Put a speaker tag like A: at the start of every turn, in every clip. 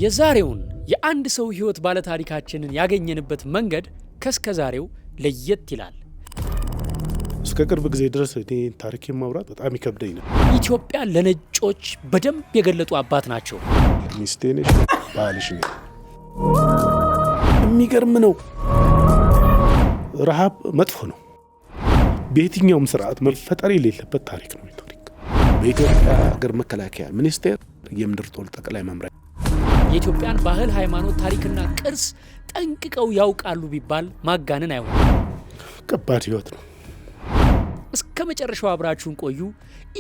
A: የዛሬውን የአንድ ሰው ህይወት ባለ ታሪካችንን ያገኘንበት መንገድ ከስከዛሬው ለየት ይላል።
B: እስከ ቅርብ ጊዜ ድረስ እኔ ታሪኬን ማውራት በጣም ይከብደኝ ነው።
A: ኢትዮጵያ ለነጮች በደንብ የገለጡ አባት ናቸው።
B: ሚስቴ ነሽ፣ ባልሽ ነኝ። የሚገርም ነው። ረሃብ መጥፎ ነው። በየትኛውም ስርዓት መፈጠር የሌለበት ታሪክ ነው። በኢትዮጵያ ሀገር መከላከያ ሚኒስቴር የምድር ጦር ጠቅላይ መምሪያ
A: የኢትዮጵያን ባህል፣ ሃይማኖት፣ ታሪክና ቅርስ ጠንቅቀው ያውቃሉ ቢባል ማጋነን አይሆንም።
B: ከባድ ህይወት ነው።
A: እስከ መጨረሻው አብራችሁን ቆዩ።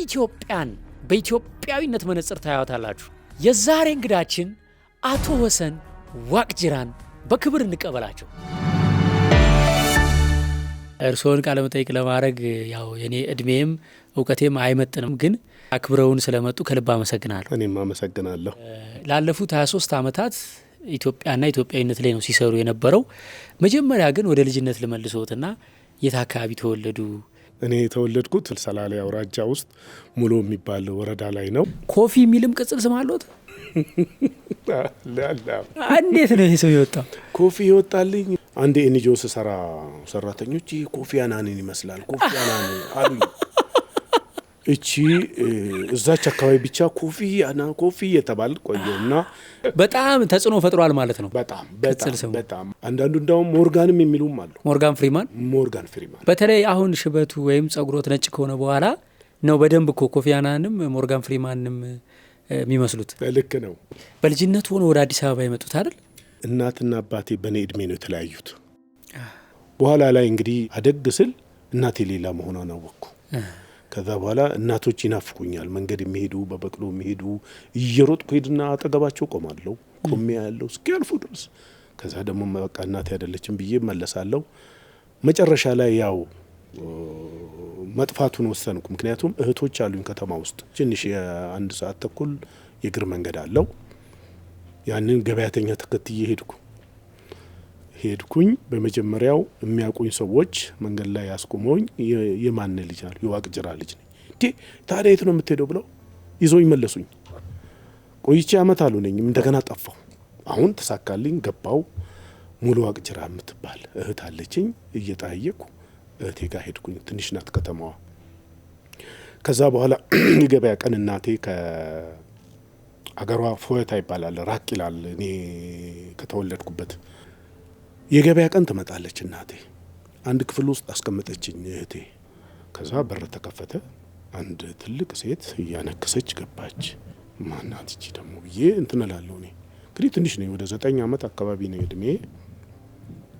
A: ኢትዮጵያን በኢትዮጵያዊነት መነጽር ታያታላችሁ። የዛሬ እንግዳችን አቶ ወሰን ዋቅጅራን በክብር እንቀበላቸው። እርስዎን ቃለ መጠይቅ ለማድረግ ያው የኔ እድሜም እውቀቴም አይመጥንም፣ ግን አክብረውን ስለመጡ ከልብ አመሰግናለሁ።
B: እኔም አመሰግናለሁ።
A: ላለፉት 23 ዓመታት ኢትዮጵያና ኢትዮጵያዊነት ላይ ነው ሲሰሩ የነበረው። መጀመሪያ ግን ወደ ልጅነት ልመልሶትና የት አካባቢ ተወለዱ?
B: እኔ የተወለድኩት ሰላሌ አውራጃ ውስጥ ሙሉ የሚባል ወረዳ ላይ ነው።
A: ኮፊ የሚልም ቅጽል ስም አለዎት? እንዴት ነው ይሄ ሰው የወጣው?
B: ኮፊ ይወጣልኝ። አንድ ኤንጂኦ ስሰራ ሰራተኞች ኮፊ አናንን ይመስላል ኮፊ አናን አሉ። እቺ እዛች አካባቢ ብቻ ኮፊ የተባለ ቆየውና
A: በጣም ተጽዕኖ ፈጥሯል ማለት ነው።
B: በጣም አንዳንዱ እንደውም ሞርጋንም የሚሉም አሉ።
A: ሞርጋን ፍሪማን በተለይ አሁን ሽበቱ ወይም ጸጉሮት ነጭ ከሆነ በኋላ ነው በደንብ ኮፊ አናንም ሞርጋን ፍሪማንም የሚመስሉት።
B: ልክ ነው።
A: በልጅነት ሆኖ ወደ አዲስ አበባ የመጡት አይደል?
B: እናትና አባቴ በኔ እድሜ ነው የተለያዩት። በኋላ ላይ እንግዲህ አደግ ስል እናቴ ሌላ መሆኗን አወቅኩ። ከዛ በኋላ እናቶች ይናፍቁኛል። መንገድ የሚሄዱ በበቅሎ የሚሄዱ እየሮጥኩ ሄድና አጠገባቸው ቆማለሁ። ቆሜ ያለው እስኪያልፉ ድረስ። ከዛ ደግሞ በቃ እናቴ አይደለችም ብዬ መለሳለሁ። መጨረሻ ላይ ያው መጥፋቱን ወሰንኩ። ምክንያቱም እህቶች አሉኝ ከተማ ውስጥ ትንሽ የአንድ ሰዓት ተኩል የእግር መንገድ አለው። ያንን ገበያተኛ ተከትዬ ሄድኩኝ። በመጀመሪያው የሚያውቁኝ ሰዎች መንገድ ላይ ያስቆመውኝ የማን ልጅ አሉ? የዋቅጅራ ልጅ ነኝ። ታዲያ የት ነው የምትሄደው ብለው ይዘውኝ መለሱኝ። ቆይቼ አመት አልሆነኝም እንደገና ጠፋሁ። አሁን ተሳካልኝ። ገባው። ሙሉ ዋቅጅራ የምትባል እህት አለችኝ። እየጠየቅኩ እህቴ ጋር ሄድኩኝ። ትንሽ ናት ከተማዋ። ከዛ በኋላ የገበያ ቀን እናቴ ከአገሯ ፎየታ ይባላል ራቅ ይላል እኔ ከተወለድኩበት። የገበያ ቀን ትመጣለች እናቴ። አንድ ክፍል ውስጥ አስቀመጠችኝ እህቴ። ከዛ በር ተከፈተ። አንድ ትልቅ ሴት እያነከሰች ገባች። ማናት እቺ ደግሞ ብዬ እንትነላለሁ። እኔ እንግዲህ ትንሽ ነው፣ ወደ 9 ዓመት አካባቢ ነው እድሜ።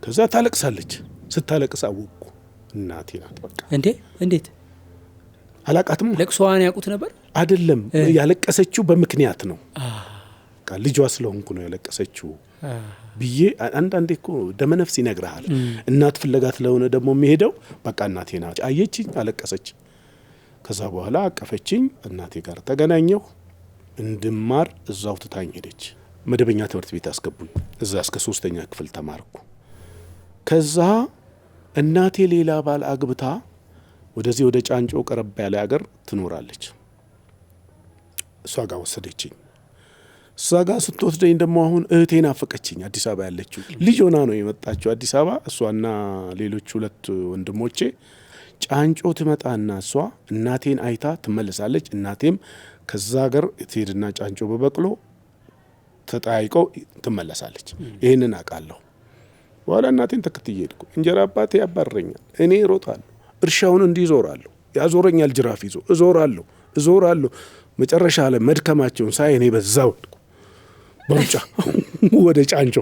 B: ከዛ ታለቅሳለች። ስታለቅስ አወቅኩ እናቴ ናት። በቃ እንዴት አላቃትም።
A: ለቅሶዋን ያውቁት ነበር
B: አይደለም? ያለቀሰችው በምክንያት ነው። ልጇ ስለሆንኩ ነው ያለቀሰችው ብዬ። አንዳንዴ እኮ ደመነፍስ ይነግርሃል። እናት ፍለጋ ስለሆነ ደግሞ የሚሄደው በቃ እናቴ ናት። አየችኝ፣ አለቀሰች። ከዛ በኋላ አቀፈችኝ። እናቴ ጋር ተገናኘሁ። እንድማር እዛው ትታኝ ሄደች። መደበኛ ትምህርት ቤት አስገቡኝ። እዛ እስከ 3ኛ ክፍል ተማርኩ። ከዛ እናቴ ሌላ ባል አግብታ ወደዚህ ወደ ጫንጮ ቀረብ ያለ ሀገር ትኖራለች። እሷ ጋር ወሰደችኝ። እሷ ጋር ስትወስደኝ ደግሞ አሁን እህቴ ናፈቀችኝ። አዲስ አበባ ያለችው ልጅ ሆና ነው የመጣችው አዲስ አበባ። እሷና ሌሎች 2 ወንድሞቼ። ጫንጮ ትመጣና እሷ እናቴን አይታ ትመለሳለች። እናቴም ከዛ ሀገር ትሄድና ጫንጮ በበቅሎ ተጠያይቀው ትመለሳለች። ይህንን አውቃለሁ። በኋላ እናቴን ተከትዬ ሄድኩ። እንጀራ አባቴ ያባረኛል፣ እኔ እሮጣለሁ። እርሻውን እንዲህ እዞራለሁ፣ ያዞረኛል ጅራፍ ይዞ። እዞራለሁ። መጨረሻ ላይ መድከማቸውን ሳይ እኔ በዛው በሩጫ ወደ ጫንጮ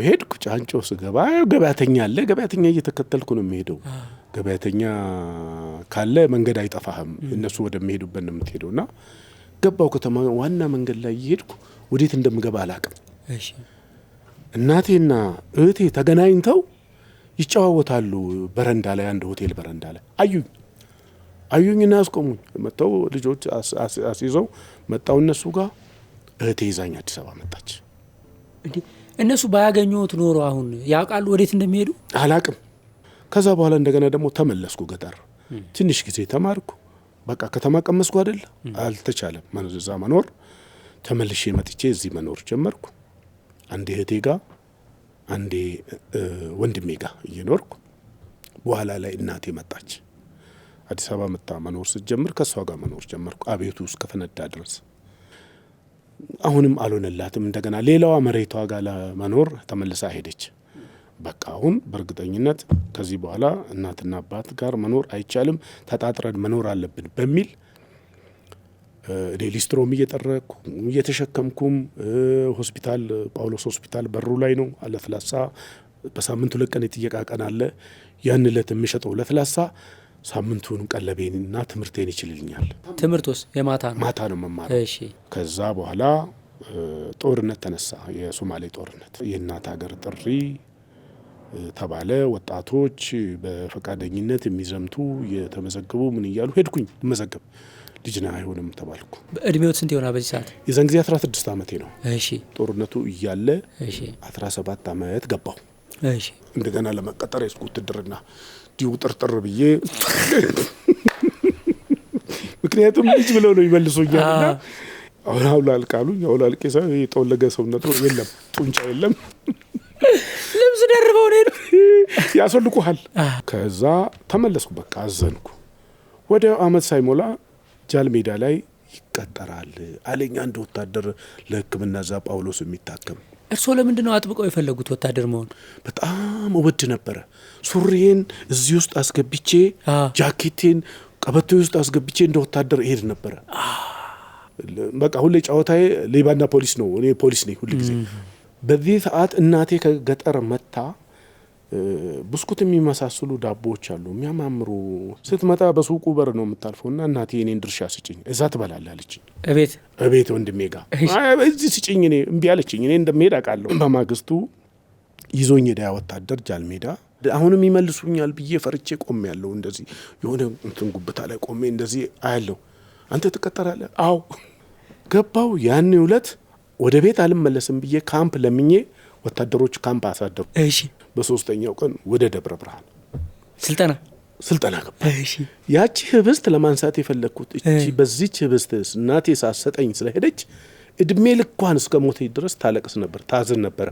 B: ሄድኩ። ጫንጮ ስገባ ገበያተኛ አለ። ገበያተኛ እየተከተልኩ ነው የሚሄደው። ገበያተኛ ካለ መንገድ አይጠፋህም፣ እነሱ ወደሚሄዱበት ነው የምትሄደውና ገባው ከተማ ዋና መንገድ ላይ እየሄድኩ ወዴት እንደምገባ አላውቅም። እናቴና እህቴ ተገናኝተው ይጫዋወታሉ። በረንዳ ላይ፣ አንድ ሆቴል በረንዳ ላይ አዩኝና አስቆሙኝ። መጣው ልጆች አስይዘው መጣው እነሱ ጋር። እህቴ ይዛኝ አዲስ አበባ መጣች።
A: እነሱ ባያገኙት ኖሮ አሁን ያውቃሉ ወዴት እንደሚሄዱ?
B: አላውቅም። ከዛ በኋላ እንደገና ደግሞ ተመለስኩ ገጠር። ትንሽ ጊዜ ተማርኩ። በቃ ከተማ ቀመስኩ አይደል? አልተቻለም እዛ መኖር። ተመልሼ መጥቼ እዚህ መኖር ጀመርኩ። አንዴ እህቴ ጋር አንዴ ወንድሜ ጋር እየኖርኩ በኋላ ላይ እናቴ መጣች። አዲስ አበባ መጣ መኖር ስትጀምር ከሷ ጋር መኖር ጀመርኩ አቤቱ እስከ ፈነዳ ድረስ። አሁንም አልሆነላትም። እንደገና ሌላዋ መሬቷ ጋር ለመኖር ተመልሳ ሄደች። በቃ አሁን በእርግጠኝነት ከዚህ በኋላ እናትና አባት ጋር መኖር አይቻልም፣ ተጣጥረን መኖር አለብን በሚል እኔ ሊስትሮም እየጠረኩ እየተሸከምኩም ሆስፒታል ጳውሎስ ሆስፒታል በሩ ላይ ነው ለስላሳ በሳምንቱ 2 ቀን የተየቃቀን አለ። ያን ዕለት የሚሸጠው ለስላሳ ሳምንቱን ቀለቤንና ትምህርቴን ይችልልኛል።
A: ትምህርቱስ የማታ ነው?
B: ማታ ነው መማረው።
A: እሺ።
B: ከዛ በኋላ ጦርነት ተነሳ፣ የሶማሌ ጦርነት። የእናት ሀገር ጥሪ ተባለ። ወጣቶች በፈቃደኝነት የሚዘምቱ የተመዘገቡ ምን እያሉ ሄድኩኝ መዘገብ። ልጅና አይሆንም ተባልኩ።
A: እድሜው ስንት ይሆናል በዚህ ሰዓት?
B: የዛን ጊዜ 16 ዓመቴ ነው።
A: እሺ።
B: ጦርነቱ እያለ 17 ዓመት ገባው።
A: እሺ።
B: እንደገና ለመቀጠር ውትድርና ዲው ጥርጥር ብዬ ምክንያቱም ልጅ ብለው ነው ይመልሱኛልና አውላል ቃሉኝ። አውላልቄ ሰው የጠወለገ ሰውነት ነው፣ የለም ጡንቻ የለም፣
A: ልብስ ደርበው ነው
B: ያስወልቁሃል። ከዛ ተመለስኩ። በቃ አዘንኩ። ወደ አመት ሳይሞላ ጃል ሜዳ ላይ ይቀጠራል አለኝ አንድ ወታደር ለሕክምና እዛ ጳውሎስ የሚታከም።
A: እርስዎ ለምንድን ነው አጥብቀው የፈለጉት ወታደር መሆን?
B: በጣም ውድ ነበረ። ሱሪዬን እዚህ ውስጥ አስገብቼ ጃኬቴን ቀበቶ ውስጥ አስገብቼ እንደ ወታደር እሄድ ነበረ። በቃ ሁሌ ጨዋታዬ ሌባና ፖሊስ ነው። እኔ ፖሊስ ነኝ ሁሉ ጊዜ። በዚህ ሰዓት እናቴ ከገጠር መጣ ብስኩት የሚመሳሰሉ ዳቦዎች አሉ የሚያማምሩ። ስትመጣ በሱቁ በር ነው የምታልፈውና እናቴ እኔን ድርሻ ስጭኝ እዛ ትበላለህ አለችኝ። እቤት ወንድሜ ጋር እዚህ ስጭኝ። እኔ እምቢ አለችኝ። እኔ እንደምሄድ አውቃለሁ። በማግስቱ ይዞኝ ሄዳ ወታደር ጃል ሜዳ። አሁንም ይመልሱኛል ብዬ ፈርቼ ቆሜ ያለው እንደዚህ የሆነ እንትን ጉብታ ላይ ቆሜ እንደዚህ አያለሁ። አንተ ትቀጠራለህ? አዎ ገባው። ያን ዕለት ወደ ቤት አልመለስም ብዬ ካምፕ ለምኜ ወታደሮች ካምፕ አሳደሩ።
A: እሺ።
B: በሶስተኛው ቀን ወደ ደብረ ብርሃን ስልጠና ገባ።
A: እሺ።
B: ያቺ ህብስት ለማንሳት የፈለግኩት እቺ በዚች ህብስት እናቴ ሳሰጠኝ ስለሄደች እድሜ ልኳን እስከ ሞቴ ድረስ ታለቅስ ነበር፣ ታዝን ነበር።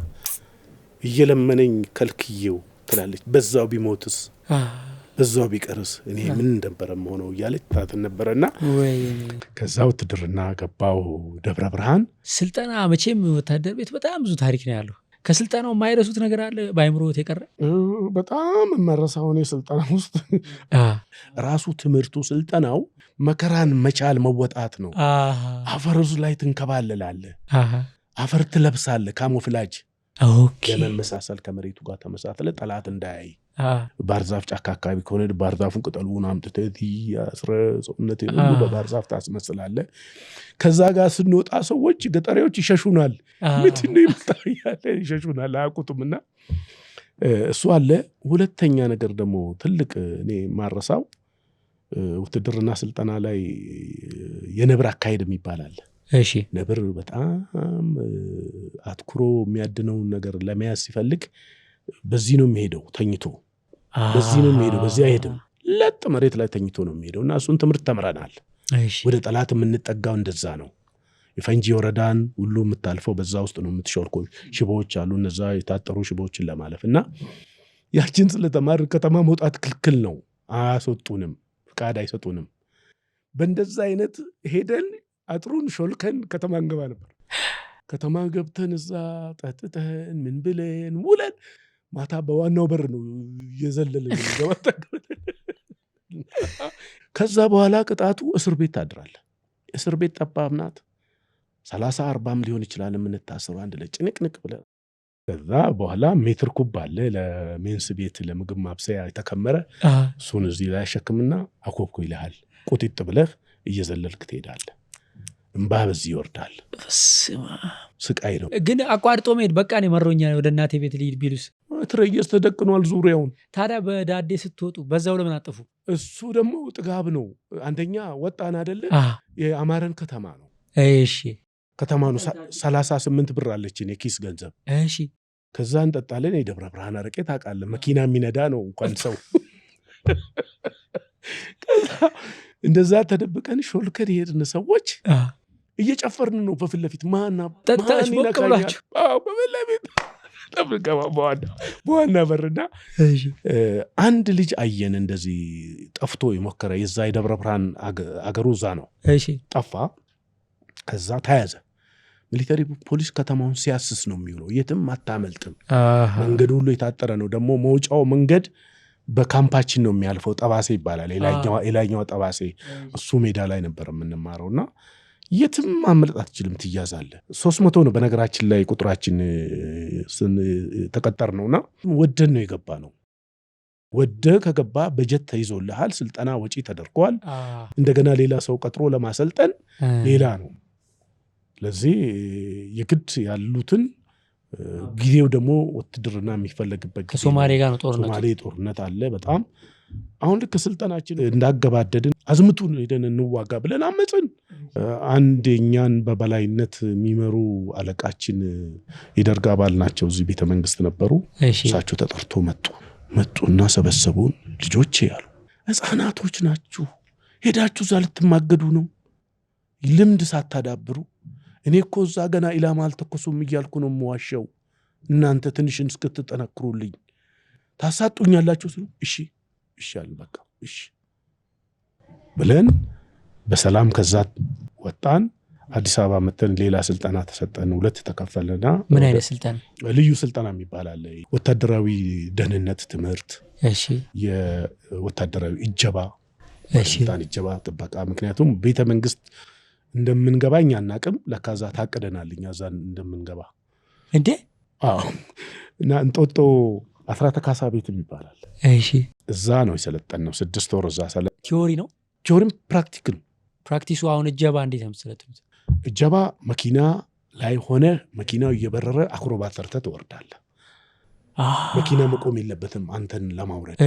B: እየለመነኝ ከልክዬው ትላለች። በዛው ቢሞትስ በዛው ቢቀርስ እኔ ምን እንደነበረ ሆነው እያለች ታዝን ነበርና ከዛ ውትድርና ገባው ደብረ ብርሃን
A: ስልጠና። መቼም ወታደር ቤት በጣም ብዙ ታሪክ ነው ያለው። ከስልጠናው የማይረሱት ነገር አለ በአይምሮት የቀረ?
B: በጣም የማረሳው እኔ ስልጠና ውስጥ ራሱ ትምህርቱ ስልጠናው መከራን መቻል መወጣት ነው። አፈርዙ ላይ ትንከባለላለህ፣ አፈር ትለብሳለህ፣ ካሞፍላጅ ለመመሳሰል ከመሬቱ ጋር ተመሳሰለ ጠላት እንዳያይ። ባርዛፍ ጫካ አካባቢ ከሆነ ባርዛፉን ቅጠሉን አምጥተህ ያስረ ሰውነት ሁሉ በባርዛፍ ታስመስላለህ። ከዛ ጋር ስንወጣ ሰዎች ገጠሬዎች ይሸሹናል። ምንድነው ይመጣያለ ይሸሹናል፣ አያውቁትምና እሱ አለ። ሁለተኛ ነገር ደግሞ ትልቅ እኔ ማረሳው ውትድርና ስልጠና ላይ የነብር አካሄድ የሚባላል።
A: እሺ።
B: ነብር በጣም አትኩሮ የሚያድነውን ነገር ለመያዝ ሲፈልግ በዚህ ነው የሚሄደው ተኝቶ፣ በዚህ ነው የሚሄደው፣ በዚህ አይሄድም። ለጥ መሬት ላይ ተኝቶ ነው የሚሄደው። እና እሱን ትምህርት ተምረናል። ወደ ጠላት የምንጠጋው እንደዛ ነው። የፈንጂ ወረዳን ሁሉ የምታልፈው በዛ ውስጥ ነው። የምትሾልኮ ሽቦዎች አሉ፣ እነዛ የታጠሩ ሽቦዎችን ለማለፍ እና ያችን ስለተማር ከተማ መውጣት ክልክል ነው። አያስወጡንም፣ ፍቃድ አይሰጡንም። በእንደዛ አይነት ሄደን አጥሩን ሾልከን ከተማ እንገባ ነበር። ከተማ ገብተን እዛ ጠጥተን ምን ብለን ውለን ማታ በዋናው በር ነው የዘለልን ገባታ። ከዛ በኋላ ቅጣቱ እስር ቤት ታድራለህ። እስር ቤት ጠባብ ናት። 30-40 ሊሆን ይችላል የምንታሰሩ አንድ ላይ ጭንቅንቅ ብለህ። ከዛ በኋላ ሜትር ኩብ አለ ለሜንስ ቤት ለምግብ ማብሰያ የተከመረ። እሱን እዚህ ላይ ሸክምና አኮብኮ ይልሃል። ቁጢጥ ብለህ እየዘለልክ ትሄዳለህ። እንባ በዚህ ይወርዳል። ስቃይ ነው።
A: ግን አቋርጦ መሄድ በቃ ነው መሮኛ ወደ እናቴ ቤት ልሂድ ቢሉስ?
B: ትረየስ ተደቅኗል ዙሪያውን።
A: ታዲያ በዳዴ ስትወጡ በዛው ለምን አጠፉ?
B: እሱ ደግሞ ጥጋብ ነው። አንደኛ ወጣን አይደለ? የአማረን ከተማ ነው።
A: እሺ።
B: ከተማ ነው። 38 ብር አለችን የኪስ ገንዘብ።
A: እሺ።
B: ከዛ እንጠጣለን። የደብረ ብርሃን አረቄ ታውቃለህ፣ መኪና የሚነዳ ነው እንኳን ሰው። ከዛ እንደዛ ተደብቀን ሾልከን ሄድን ሰዎች። እየጨፈርን ነው በፊት ለፊት ማና
A: ጠጣሽ ወቀላችሁ
B: በፊት ለፊት ተብቀባ በዋና በርና አንድ ልጅ አየን እንደዚህ ጠፍቶ የሞከረ የዛ የደብረ ብርሃን አገሩ እዛ ነው ጠፋ ከዛ ተያዘ ሚሊተሪ ፖሊስ ከተማውን ሲያስስ ነው የሚውለው የትም አታመልጥም መንገዱ ሁሉ የታጠረ ነው ደግሞ መውጫው መንገድ በካምፓችን ነው የሚያልፈው ጠባሴ ይባላል የላይኛው ጠባሴ እሱ ሜዳ ላይ ነበር የምንማረውና የትም ማምለጥ አትችልም ትያዛለህ 300 ነው በነገራችን ላይ ቁጥራችን ተቀጠር ነውና ወደን ነው የገባ ነው ወደ ከገባ በጀት ተይዞልሃል ስልጠና ወጪ ተደርጓል እንደገና ሌላ ሰው ቀጥሮ ለማሰልጠን ሌላ ነው ለዚህ የግድ ያሉትን ጊዜው ደግሞ ወትድርና የሚፈልግበት
A: ከሶማሌ ጋር ነው ጦርነት
B: ሶማሌ ጦርነት አለ በጣም አሁን ልክ ስልጣናችን እንዳገባደድን አዝምቱን ሄደን እንዋጋ ብለን አመጽን አንደኛን በበላይነት የሚመሩ አለቃችን የደርግ አባል ናቸው እዚህ ቤተ መንግስት ነበሩ እሳቸው ተጠርቶ መጡና ሰበሰቡን ልጆቼ ያሉ ህፃናቶች ናችሁ ሄዳችሁ እዛ ልትማገዱ ነው ልምድ ሳታዳብሩ እኔ እኮ እዛ ገና ኢላማ አልተኮሱም እያልኩ ነው የምዋሸው እናንተ ትንሽን እስክትጠነክሩልኝ ታሳጡኛላችሁ ሲሉ እሺ አሉ በቃ እሺ ብለን በሰላም ከዛ ወጣን አዲስ አበባ መተን ሌላ ስልጠና ተሰጠን 2 ተከፈለና
A: ምን አይነት ስልጠና
B: ልዩ ስልጠና የሚባል አለ ወታደራዊ ደህንነት ትምህርት የወታደራዊ እጀባ ስልጣን እጀባ ጥበቃ ምክንያቱም ቤተ መንግስት እንደምንገባኛ እናቅም ለካዛ ታቀደናልኛ ዛን እንደምንገባ
A: እንዴ
B: እና እንጦጦ አስራተ ካሳ ቤት ይባላል እዛ ነው የሰለጠነው 6 ወር እዛ ሰለ
A: ቲዮሪ ነው
B: ቲዮሪም ፕራክቲክ ነው
A: ፕራክቲሱ አሁን እጀባ እንዴት ነው
B: እጀባ መኪና ላይ ሆነ መኪናው እየበረረ አክሮባት ሰርተ ትወርዳለህ መኪና መቆም የለበትም አንተን ለማውረድ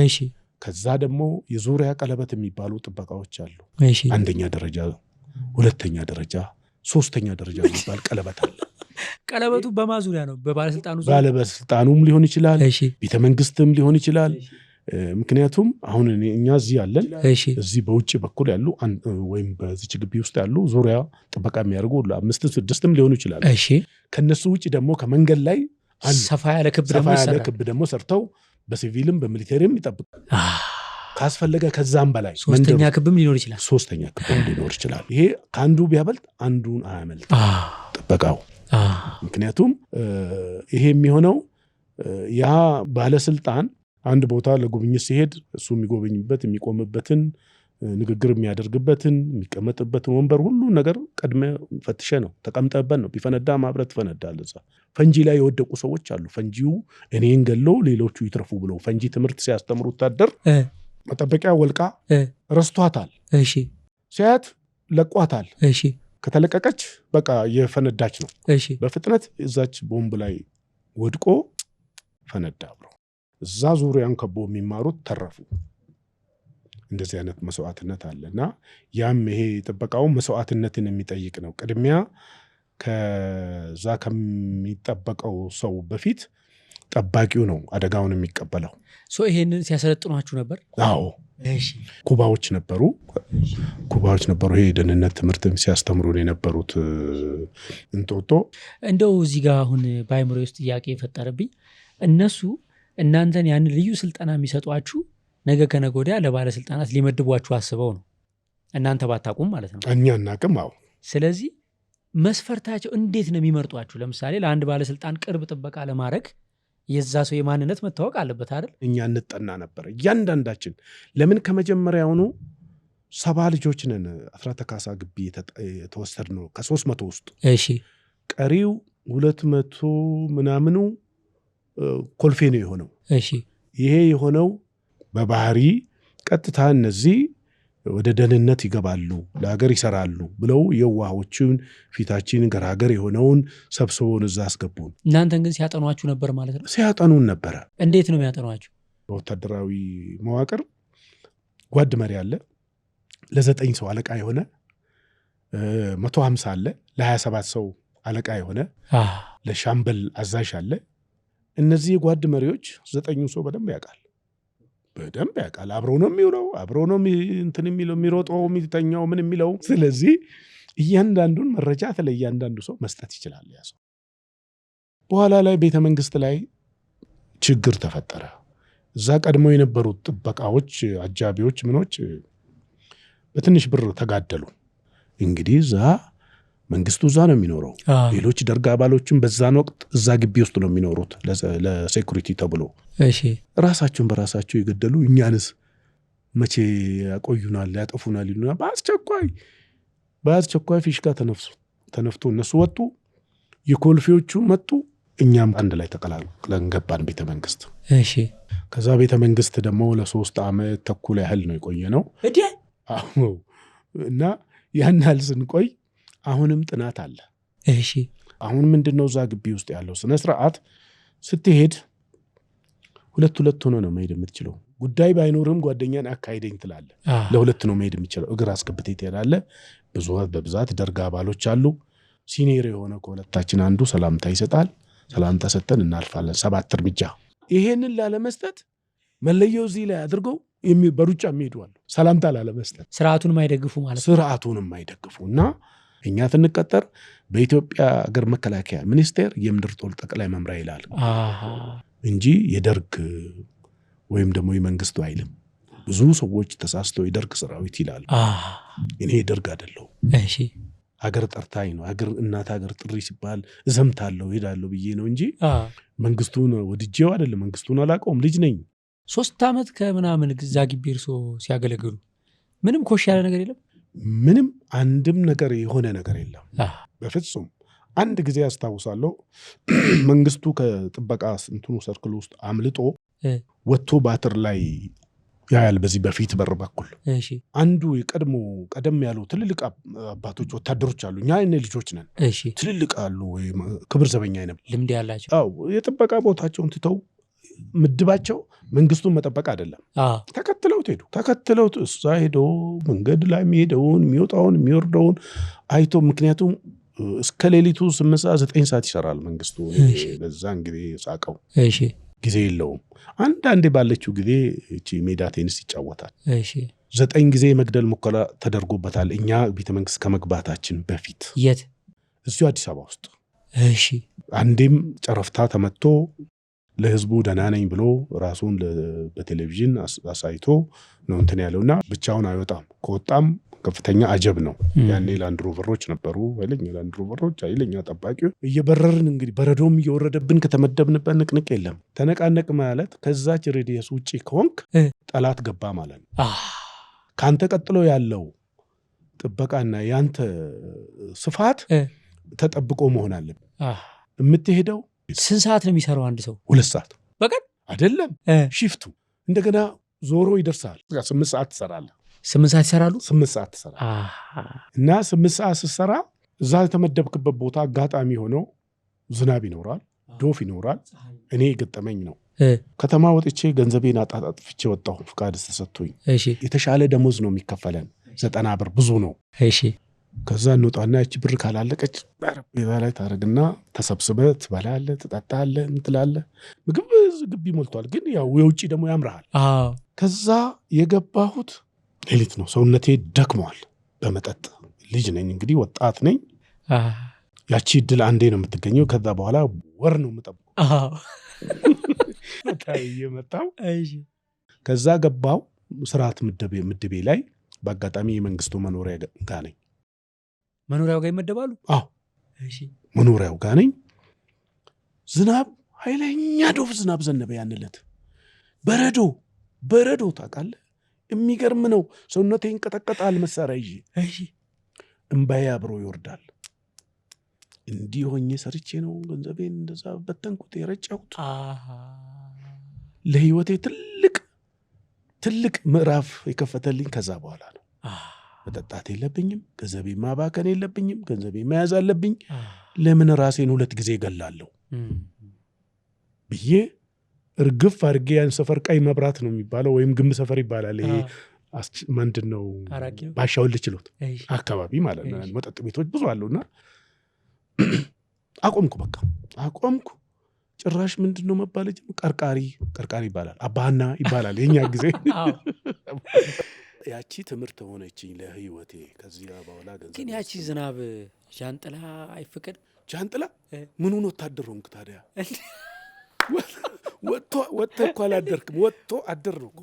B: ከዛ ደግሞ የዙሪያ ቀለበት የሚባሉ ጥበቃዎች አሉ አንደኛ ደረጃ ሁለተኛ ደረጃ ሶስተኛ ደረጃ የሚባል ቀለበት አለ
A: ቀለበቱ በማዙሪያ ነው
B: ባለስልጣኑም ሊሆን ይችላል ቤተ መንግስትም ሊሆን ይችላል ምክንያቱም አሁን እኛ እዚህ ያለን እዚህ በውጭ በኩል ያሉ ወይም በዚህ ግቢ ውስጥ ያሉ ዙሪያ ጥበቃ የሚያደርጉ 5-6 ሊሆኑ ይችላል ከነሱ ውጭ ደግሞ ከመንገድ ላይ
A: ሰፋ ያለ ክብ
B: ደግሞ ሰርተው በሲቪልም በሚሊተሪም ይጠብቃሉ ካስፈለገ ከዛም በላይ
A: ሶስተኛ ክብም ሊኖር ይችላል
B: ሶስተኛ ክብም ሊኖር ይችላል ይሄ ካንዱ ቢያበልጥ አንዱን አያመልጥ ጥበቃው ምክንያቱም ይሄ የሚሆነው ያ ባለስልጣን አንድ ቦታ ለጉብኝት ሲሄድ እሱ የሚጎበኝበት የሚቆምበትን ንግግር የሚያደርግበትን የሚቀመጥበትን ወንበር ሁሉ ነገር ቀድመ ፈትሸ ነው ተቀምጠበት ነው ቢፈነዳ ማብረት ፈነዳል እዛ ፈንጂ ላይ የወደቁ ሰዎች አሉ ፈንጂው እኔን ገለው ሌሎቹ ይትረፉ ብለው ፈንጂ ትምህርት ሲያስተምሩ ታደር መጠበቂያ ወልቃ ረስቷታል ሲያት ለቋታል ከተለቀቀች በቃ የፈነዳች ነው በፍጥነት እዛች ቦምብ ላይ ወድቆ ፈነዳ ብሎ እዛ ዙሪያን ከቦ የሚማሩት ተረፉ እንደዚህ አይነት መስዋዕትነት አለና ያም ይሄ ጥበቃው መስዋዕትነትን የሚጠይቅ ነው ቅድሚያ ከዛ ከሚጠበቀው ሰው በፊት ጠባቂው ነው አደጋውን የሚቀበለው
A: ይሄንን ሲያሰለጥኗችሁ ነበር
B: አዎ ኩባዎች ነበሩ ይሄ ደህንነት ትምህርትም ሲያስተምሩን የነበሩት እንጦጦ
A: እንደው እዚህ ጋር አሁን ባይምሮ ውስጥ ጥያቄ የፈጠረብኝ እነሱ እናንተን ያን ልዩ ስልጠና የሚሰጧችሁ ነገ ከነገ ወዲያ ለባለስልጣናት ሊመድቧችሁ አስበው ነው እናንተ ባታቁም ማለት ነው
B: እኛ እናቅም አዎ
A: ስለዚህ መስፈርታቸው እንዴት ነው የሚመርጧችሁ ለምሳሌ ለአንድ ባለስልጣን ቅርብ ጥበቃ ለማድረግ የዛ ሰው የማንነት መታወቅ አለበት አይደል
B: እኛ እንጠና ነበር እያንዳንዳችን ለምን ከመጀመሪያውኑ 70 ልጆች ነን አስራተ ካሳ ግቢ የተወሰድነው ከ300 ውስጥ ቀሪው 200 ምናምኑ ኮልፌ ነው የሆነው ይሄ የሆነው በባህሪ ቀጥታ እነዚህ ወደ ደህንነት ይገባሉ ለሀገር ይሰራሉ ብለው የዋሆችን ፊታችን ገራገር የሆነውን ሰብስበውን እዛ አስገቡን
A: እናንተን ግን ሲያጠኗችሁ ነበር ማለት ነው
B: ሲያጠኑን ነበረ
A: እንዴት ነው የሚያጠኗችሁ
B: በወታደራዊ መዋቅር ጓድ መሪ አለ ለ9 ሰው አለቃ የሆነ 150 አለ ለ27 ሰው አለቃ የሆነ ለሻምበል አዛዥ አለ እነዚህ ጓድ መሪዎች 9 ሰው በደንብ ያውቃል አብሮ ነው የሚውለው አብሮ ነው እንትን የሚለው የሚሮጠው የሚተኛው ምን የሚለው ስለዚህ እያንዳንዱን መረጃ ለእያንዳንዱ ሰው መስጠት ይችላል ያ ሰው። በኋላ ላይ ቤተ መንግስት ላይ ችግር ተፈጠረ። እዛ ቀድሞ የነበሩት ጥበቃዎች፣ አጃቢዎች፣ ምኖች በትንሽ ብር ተጋደሉ። እንግዲህ እዛ መንግስቱ እዛ ነው የሚኖረው። ሌሎች ደርግ አባሎችም በዛን ወቅት እዛ ግቢ ውስጥ ነው የሚኖሩት ለሴኩሪቲ ተብሎ።
A: እሺ
B: ራሳቸውን በራሳቸው የገደሉ እኛንስ መቼ ያቆዩናል ያጠፉናል ይሉና በአስቸኳይ ፊሽካ ተነፍቶ እነሱ ወጡ። የኮልፌዎቹ መጡ። እኛም አንድ ላይ ተቀላቅለን ገባን ቤተ መንግስት።
A: እሺ
B: ከዛ ቤተ መንግስት ደግሞ ለ3 ዓመት ተኩል ያህል ነው የቆየ ነው እና ያን ያህል ስንቆይ አሁንም ጥናት አለ።
A: እሺ
B: አሁን ምንድነው እዛ ግቢ ውስጥ ያለው ስነ ስርዓት? ስትሄድ ሁለት ሆኖ ነው መሄድ የምትችለው። ጉዳይ ባይኖርም ጓደኛን አካይደኝ ትላለህ። ለሁለት ነው መሄድ የምትችለው። እግር አስገብተህ ትሄዳለህ። በብዛት ደርግ አባሎች አሉ። ሲኒየር የሆነ ከሁለታችን አንዱ ሰላምታ ይሰጣል። ሰላምታ ሰጥተን እናልፋለን 7 እርምጃ። ይሄንን ላለመስጠት መለየው እዚህ ላይ አድርገው በሩጫ የሚሄዱ አሉ። ሰላምታ ላለመስጠት
A: ስርዓቱን የማይደግፉ ማለት ነው።
B: ስርዓቱን የማይደግፉ እና እኛ ትንቀጠር በኢትዮጵያ ሀገር መከላከያ ሚኒስቴር የምድር ጦር ጠቅላይ መምሪያ ይላል እንጂ የደርግ ወይም ደግሞ የመንግስቱ አይልም። ብዙ ሰዎች ተሳስተው የደርግ ሰራዊት ይላሉ። እኔ የደርግ አይደለሁም።
A: እሺ
B: ሀገር ጠርታኝ ነው። እናት ሀገር ጥሪ ሲባል እዘምታለሁ ሄዳለሁ ብዬ ነው እንጂ መንግስቱን ወድጄው አይደለም። መንግስቱን አላውቀውም። ልጅ ነኝ።
A: 3 ዓመት ከምናምን እዛ ግቢ እርሶ ሲያገለግሉ ምንም ኮሽ ያለ ነገር የለም?
B: ምንም አንድም ነገር የሆነ ነገር የለም በፍጹም። አንድ ጊዜ ያስታውሳለሁ መንግስቱ ከጥበቃ እንትኑ ሰርክል ውስጥ አምልጦ ወጥቶ ባትር ላይ ያያል። በዚህ በፊት በር በኩል አንዱ የቀድሞ ቀደም ያሉ ትልልቅ አባቶች ወታደሮች አሉ። እኛ እኔ ልጆች ነን። ትልልቅ አሉ ክብር ዘበኛ ነበር
A: ልምድ ያላቸው።
B: አዎ የጥበቃ ቦታቸውን ትተው ምድባቸው መንግስቱን መጠበቅ አይደለም። ተከትለውት እዛ ሄዶ መንገድ ላይ የሚሄደውን የሚወጣውን የሚወርደውን አይቶ፣ ምክንያቱም እስከ ሌሊቱ 8 ሰዓት 9 ሰዓት ይሰራል መንግስቱ። በዛ እንግዲህ ሳቀው ጊዜ የለውም። አንዳንዴ ባለችው ጊዜ እቺ ሜዳ ቴኒስ ይጫወታል። 9 ጊዜ መግደል ሙከራ ተደርጎበታል። እኛ ቤተ መንግስት ከመግባታችን በፊት
A: የት?
B: እዚሁ አዲስ አበባ ውስጥ። አንዴም ጨረፍታ ተመቶ ለህዝቡ ደህና ነኝ ብሎ ራሱን በቴሌቪዥን አሳይቶ ነው እንትን ያለውና ብቻውን አይወጣም። ከወጣም ከፍተኛ አጀብ ነው። ያኔ ላንድሮቨሮች ነበሩ፣ ኃይለኛ ላንድሮቨሮች፣ ኃይለኛ ጠባቂዎች እየበረርን እንግዲህ በረዶም እየወረደብን ከተመደብንበት ንቅንቅ የለም። ተነቃነቅ ማለት ከዛች ሬዲየስ ውጪ ከሆንክ ጠላት ገባ ማለት ነው። ካንተ ቀጥሎ ያለው ጥበቃና ያንተ ስፋት ተጠብቆ መሆን አለበት። የምትሄደው
A: ስንት ሰዓት ነው የሚሰራው አንድ ሰው?
B: 2 ሰዓት
A: በቀን
B: አይደለም ሺፍቱ። እንደገና ዞሮ ይደርሳል። 8 ሰዓት ትሰራለህ።
A: 8 ሰዓት ይሰራሉ።
B: 8 ሰዓት ትሰራለህ እና 8 ሰዓት ስትሰራ እዛ የተመደብክበት ቦታ አጋጣሚ ሆነው ዝናብ ይኖራል፣ ዶፍ ይኖራል። እኔ ገጠመኝ ነው። ከተማ ወጥቼ ገንዘቤን አጣጥፍቼ ወጣሁ። ፍቃድ ተሰጥቶኝ የተሻለ ደሞዝ ነው የሚከፈለን 90 ብር ብዙ ነው። ከዛ እንወጣና ያቺ ብር ካላለቀች ቤዛ ላይ ታረግና ተሰብስበህ ትበላለህ፣ ትጠጣለህ፣ እንትላለህ። ምግብ ግቢ ሞልቷል፣ ግን ያው የውጭ ደግሞ ያምርሃል። ከዛ የገባሁት ሌሊት ነው። ሰውነቴ ደክመዋል በመጠጥ ልጅ ነኝ እንግዲህ ወጣት ነኝ። ያቺ እድል አንዴ ነው የምትገኘው። ከዛ በኋላ ወር ነው የምጠብቀው። እየመጣሁ ከዛ ገባሁ ስርዓት ምድቤ ላይ በአጋጣሚ የመንግስቱ መኖሪያ ጋር ነኝ።
A: መኖሪያው ጋር ይመደባሉ?
B: አዎ መኖሪያው ጋር ነኝ። ዝናብ ኃይለኛ ዶፍ ዝናብ ዘነበ ያንለት። በረዶ ታውቃለህ፣ የሚገርም ነው። ሰውነቴ ይንቀጠቀጣል። መሳሪያ ይዤ እምባዬ አብሮ ይወርዳል። እንዲህ ሆኜ ሰርቼ ነው ገንዘቤን እንደዛ በተንኩት የረጨሁት። ለህይወቴ ትልቅ ምዕራፍ የከፈተልኝ ከዛ በኋላ ነው። መጠጣት የለብኝም፣ ገንዘቤ ማባከን የለብኝም፣ ገንዘቤ መያዝ አለብኝ። ለምን ራሴን 2 ጊዜ ገላለሁ ብዬ እርግፍ አድርጌ ያን ሰፈር ቀይ መብራት ነው የሚባለው ወይም ግንብ ሰፈር ይባላል። ይሄ ምንድን ነው ባሻውል ችሎት አካባቢ ማለት ነው። መጠጥ ቤቶች ብዙ አሉና አቆምኩ። በቃ አቆምኩ። ጭራሽ ምንድን ነው መባል ቀርቃሪ ይባላል፣ አባና ይባላል የኛ ጊዜ። ያቺ ትምህርት ሆነችኝ ለህይወቴ። ከዚህ በኋላ ገንዘብ
A: ግን ያቺ ዝናብ ጃንጥላ አይፈቀድ?
B: ጃንጥላ ምኑን ወታደር ሆንክ ታዲያ? ወጥቶ እኮ አላደርክም። ወጥቶ አደር ነው እኮ